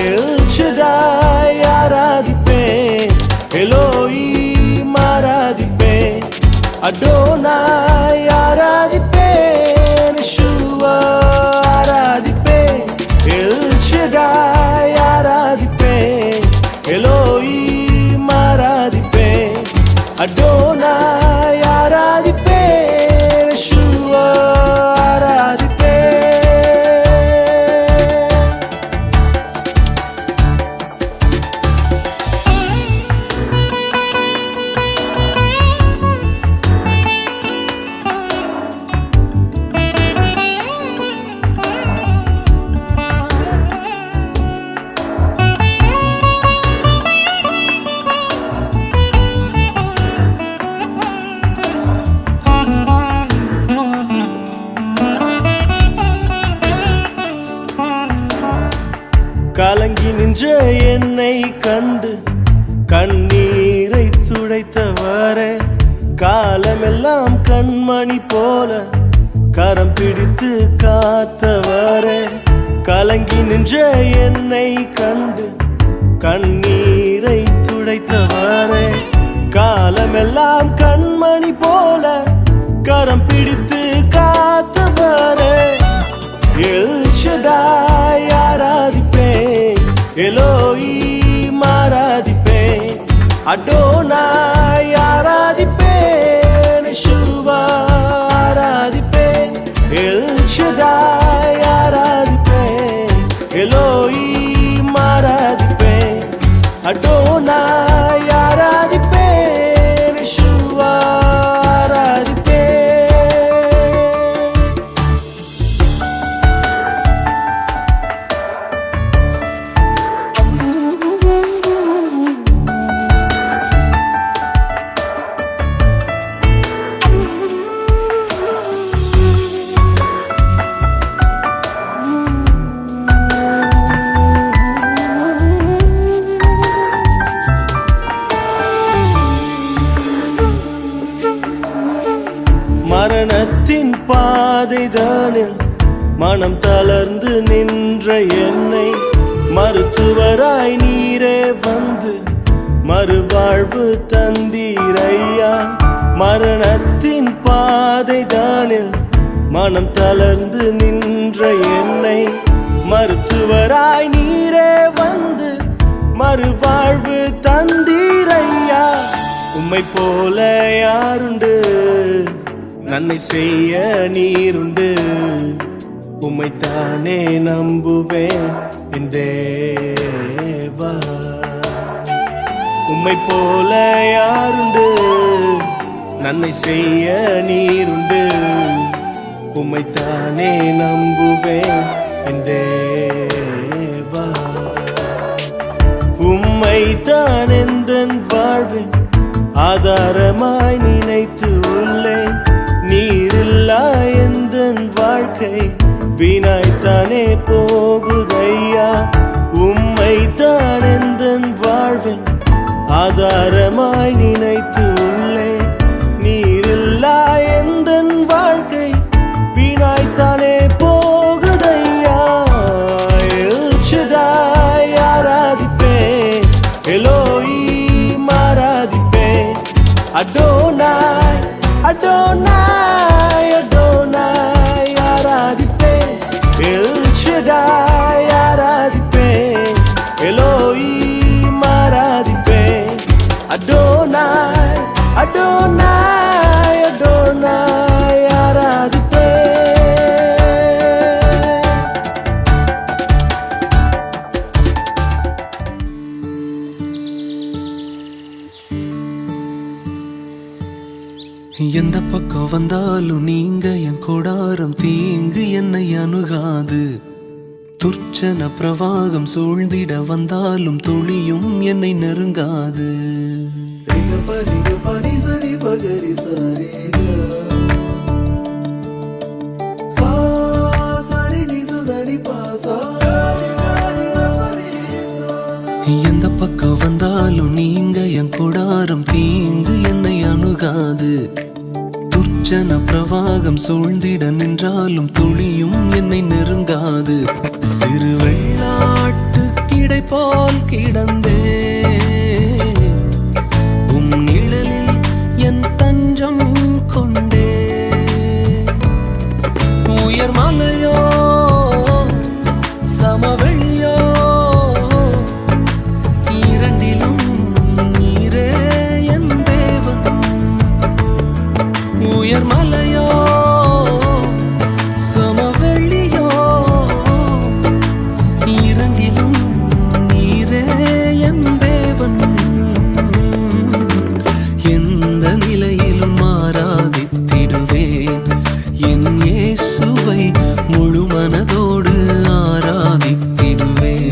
எல் ஷடாய் ஆராதிப்பேன், எலோஹீம் ஆராதிப்பேன், அடோனாய் ஆராதிப்பேன், யெஷுவா ஆராதிப்பேன். எல் ஷடாய் ஆராதிப்பேன், எலோஹீம் ஆராதிப்பேன், அடோனாய் ஆராதிப்பேன், யெஷுவா ஆராதிப்பேன். கலங்கி நின்ற என்னை கண்டு கண்ணீரை துடைத்தவரே. காலமெல்லாம் கண்மணி போல கரம் பிடித்து காத்தவரே. கலங்கி நின்ற என்னை கண்டு கண்ணீரை துடைத்தவரே. காலமெல்லாம் கண்மணி போல கரம் பிடித்து காத்தவரே. எல் ஷடாய் ஆராதிப்பேன், எலோஹீம் ஆராதிப்பேன், அடோனாய் ஆராதிப்பேன், யெஷுவா ஆராதிப்பேன். எல் ஷடாய் ஆராதிப்பேன், எலோஹீம் ஆராதிப்பேன், அடோனாய் ஆராதிப்பேன், யெஷுவா ஆராதிப்பேன். மரணத்தின் பாதைதானில் மனம் தளர்ந்து நின்ற என்னை மருத்துவராய் நீரே வந்து மறுவாழ்வு தந்தீரையா. மரணத்தின் பாதைதானில் மனம் தளர்ந்து நின்ற என்னை மருத்துவராய் நீரே வந்து மறுவாழ்வு தந்தீரையா. உம்மை போல யாருண்டு, நன்மை செய்ய நீருண்டு. உம்மைத்தானே நம்புவேன் என் தேவா. உம்மை போல யாருண்டு, நன்மை செய்ய நீருண்டு. உம்மைத்தானே நம்புவேன் என் தேவா. உம்மைத்தான் எந்தன் வாழ்வின் ஆதாரமாய் நினைத்து உள்ளேன். நீரில்லா எந்தன் வாழ்க்கை வீணாய்த்தானே போகுதையா. உம்மைத்தான் எந்தன் வாழ்வின் ஆதாரமாய் நினைத்து உள்ளேன். நீரில்லா எந்தன் வாழ்க்கை வீணாய்த்தானே போகுதையா. எல் ஷடாய் ஆராதிப்பேன், எலோஹீம் ஆராதிப்பேன், அடோனாய் அடோனாய் அடோனாய் ஆராதிப்பேன். எல் ஷடாய் ஆராதிப்பேன், எலோஹீம் ஆராதிப்பேன், அடோனாய் அடோனாய் எந்த பக்கம் வந்தாலும் நீங்க என் கூடாரம் தீங்கு என்னை அணுகாது. துர்ச்சன பிரவாகம் சூழ்ந்திட வந்தாலும் துளியும் என்னை நெருங்காது. எந்த பக்கம் வந்தாலும் நீங்க என் கூடாரம் தீங்கு என்னை அணுகாது. துர்ச்சன பிரவாகம் சூழ்ந்திட நின்றாலும் துளியும் என்னை நெருங்காது. சிறு வெள்ளாட்டு கிடை போல் கிடந்தே உம் நிழலில் என் தஞ்சம் கொண்டே. உயர் மலையோ சமவெளியோ இரண்டிலும் நீரே என் தேவன். உயர் மலையோ சமவெளியோ இரண்டிலும் நீரே என் தேவன். எந்த நிலையிலும் ஆராதித்திடுவேன் என் இயேசுவை முழு மனதோடு ஆராதித்திடுவேன்.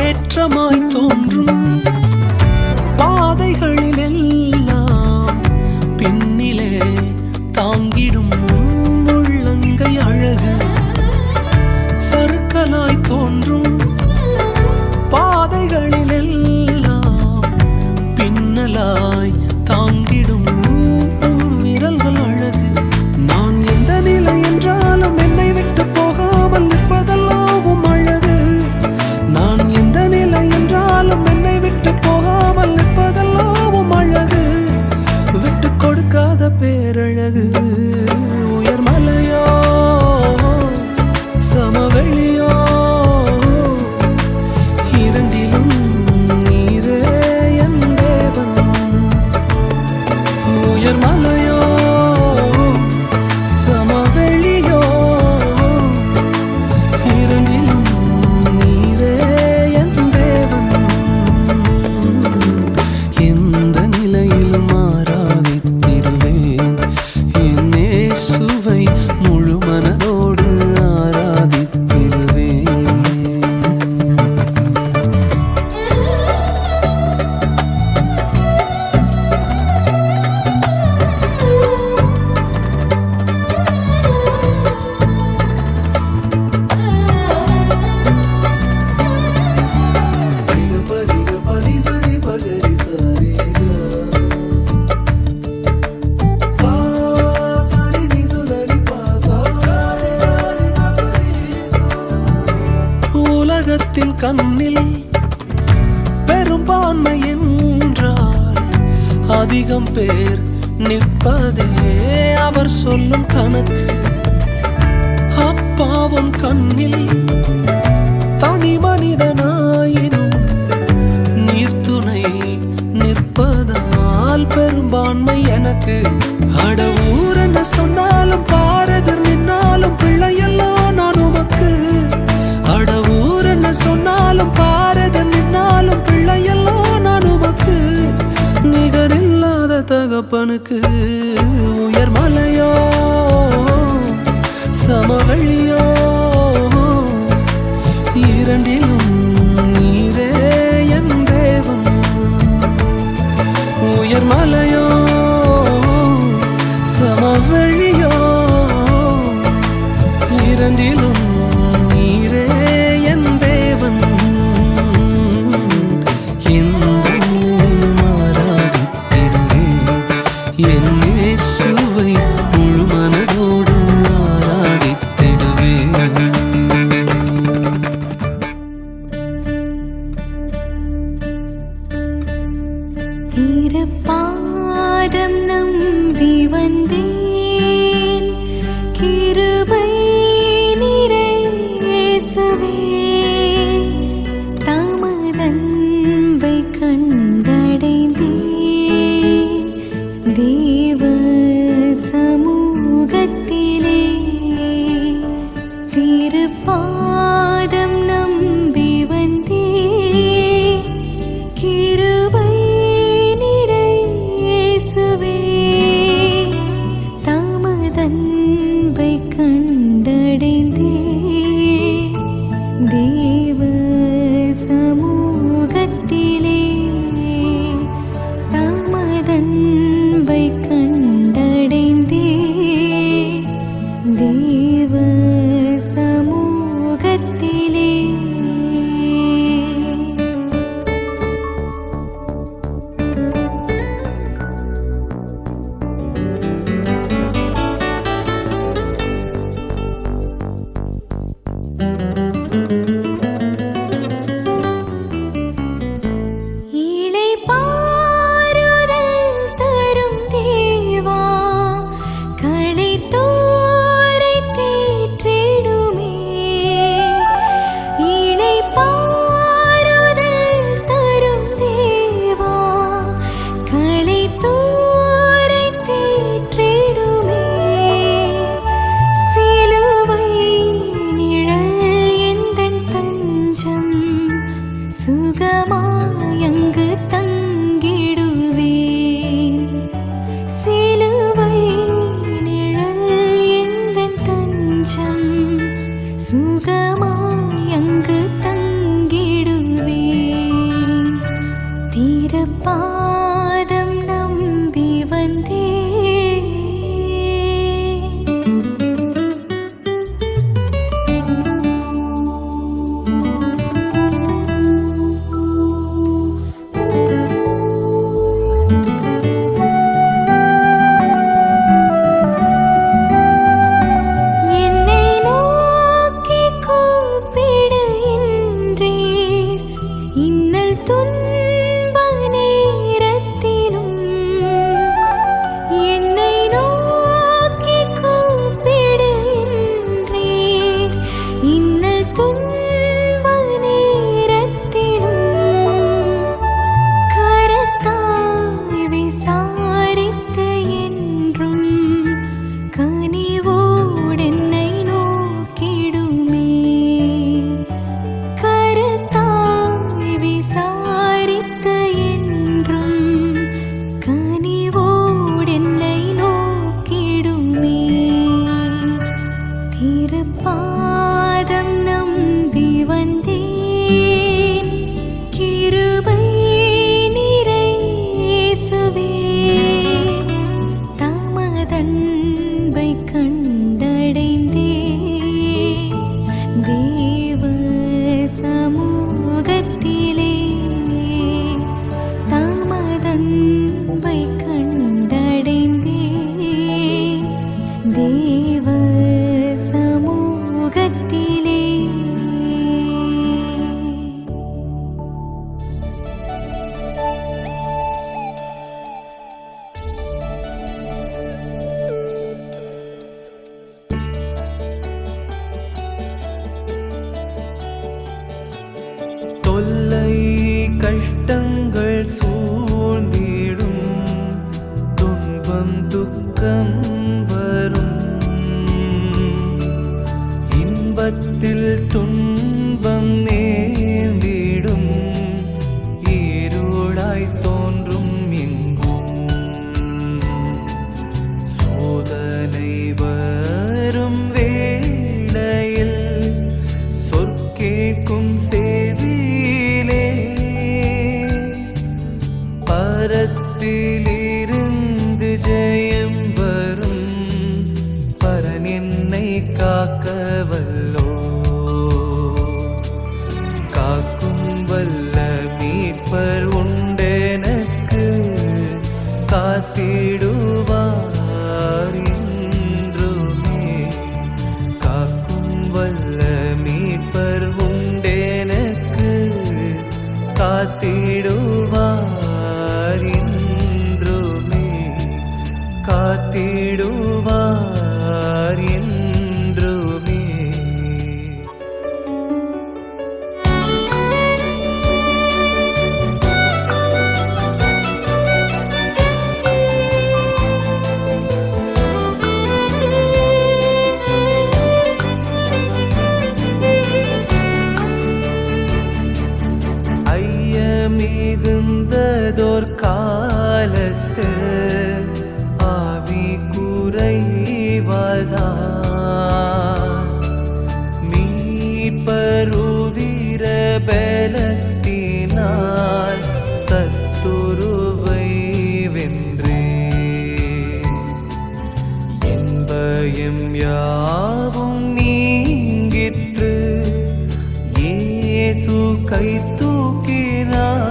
ஏற்றமாய் தோன்றும் பாதைகளில் எல்லாம் பின்னிலே தாங்கிடும் உள்ளங்கை அழகு. சறுக்கலாய் தோன்றும் பாதைகளில் எல்லாம் பின்னலாய் தாங்கிடும் விரல்கள் அழகு. நான் எந்த நிலை என்றாலும் என்னை விட்டு போகாமல் நிற்பதெல்லாம் அழகு. நான் எந்த நிலை என்றாலும் என்னை விட்டு போகாமல் நிற்பதெல்லாம் அழகு. விட்டு கொடுக்காத பேரழகு. உயர் மலையோ சமவெளியோ இரண்டிலும் நீரே என் தேவன். உயர் மலையோ சமவெளியோ இரண்டிலும் நீரே என் தேவன். எந்த நிலையிலும் ஆராதித்திடுவேன் என் இயேசுவை முழு மனதோடு ஆராதித்திடுவேன். உலகத்தின் கண்ணில் பெரும்பான்மை என்றால் அதிகம் பேர் நிற்பதே அவர் சொல்லும் கணக்கு. அப்பாவும் கண்ணில் தனி மனிதனாயினும் நீர்த்துணை நிற்பதால் பெரும்பான்மை எனக்கு. அட ஊர் என்ன சொன்னாலும் பாரதர் நின்னாலும் பிள்ளையெல்லாம் நான் உமக்கு. அட ஊர் என்ன சொன்னாலும் பாரதர் நின்னாலும் பிள்ளையெல்லாம் நான் உமக்கு. நிகரில்லாத தகப்பனுக்கு. உயர் மலையோ சமவெளியோ இரண்டிலும் நீரே என் தேவன். உயர் மலையோ சமவெளியோ தமதன்பை கண்டடைந்தே தேவ சமூகத்திலே தமதன்பை கண்டடைந்தே தேவ சமூகத்திலே. சுகமாயங்கு தங்கிடுவேன் சிலுவை நிழல் எந்தன் தஞ்சம் சுகமாயங்கு தங்கிடுவேன் தீரப்பாதம் நம்பி வந்தேன். பாதம் நம்பி வந்தேன் கிருபை நிறை இயேசுவே தமதன்பை கண்டடைந்தே தேவ சமூகத்திலே தமதன்பை கண்டடைந்தே தேவ சமூகத்திலே. தொல்லை கஷ்டங்கள் சூழ்ந்திடும் துன்பம் துக்கம் வரும் இன்பத்தில் துன்பம் நேர்ந்திடும் இருளாய் தோன்றும் எங்கும் சோதனை வரும் வேளையில் சொற்கேட்கும் சேதியிலே பரத்திலிருந்து ஜெயம் வரும் பரன் என்னை காக்கவல்லோ காக்கும் வல்ல மீட்பர் உண்டெனக்கு காத்திடுவார் என்றுமே காக்கும் வல்ல மீட்பர் உண்டெனக்கு காத்திடுவார் என்றுமே காத்திடுவார் என்றுமே. வாழ்ந்தார். மீட்பருதிர பலத்தினால் சத்துருவை வென்றே. என் பயம் யாவும் நீங்கிற்று, இயேசு கை தூக்கினார்.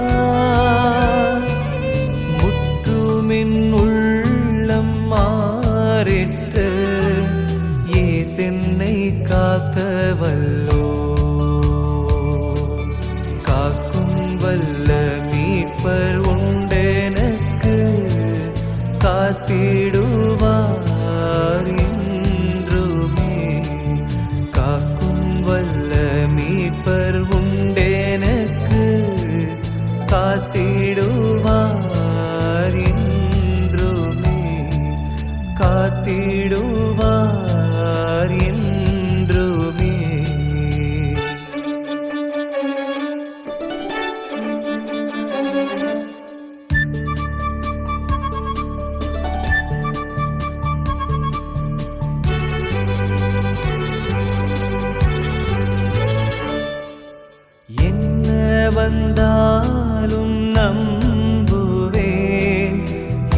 முற்றுமின் உள்ளம் மாறிட்டு, இயேசென்னை காக்க வல்லோ. காக்கும் வல்ல மீட்பர் உண்டெனக்கு, காத்திடுவார் என்றுமே. காக்கும் வல்ல மீட்பர் உண்டெனக்கு, காத்திடுவார் என்றுமே. காத்திடுவார் என்றுமே. என்ன வந்தாலும் நம்புவேன்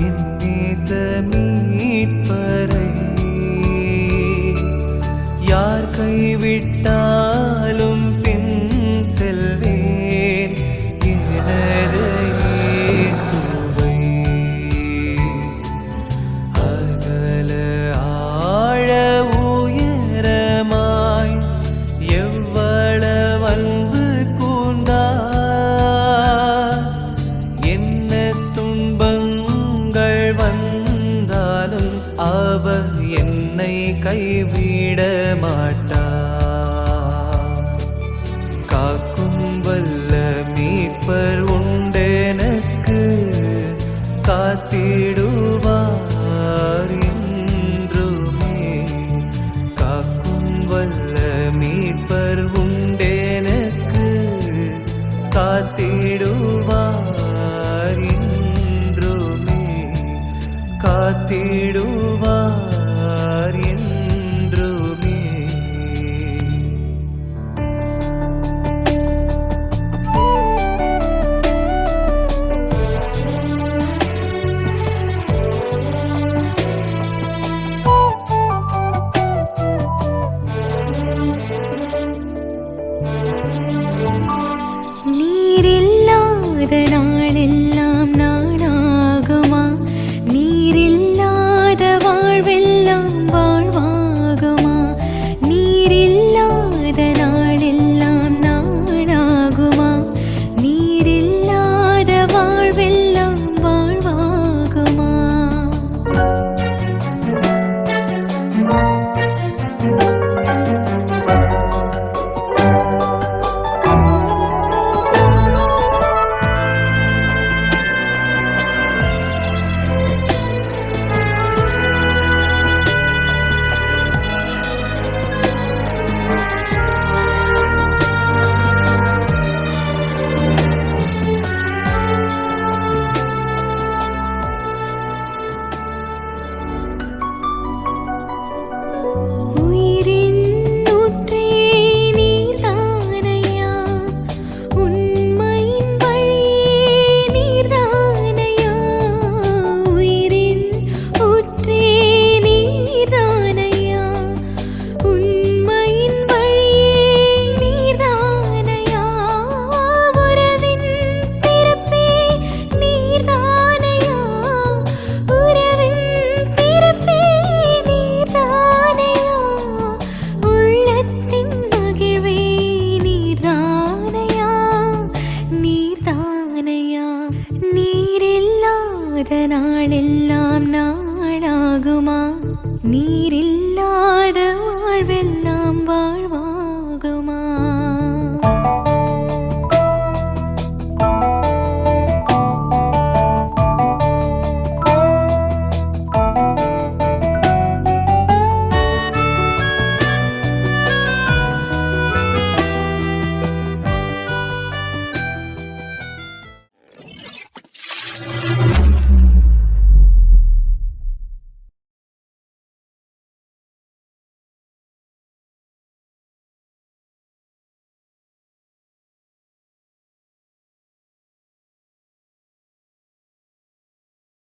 என் நேச மீட்பரை. யார் கைவிட்டாலும் பின் செல்வேன் எனது இயேசுவை. அகல ஆழ உயரமாய் எவ்வளவு அன்பு கூர்ந்தார். என்ன துன்பங்கள் வந்தாலும் அவர் என்னை கைவிட மாட்டார்.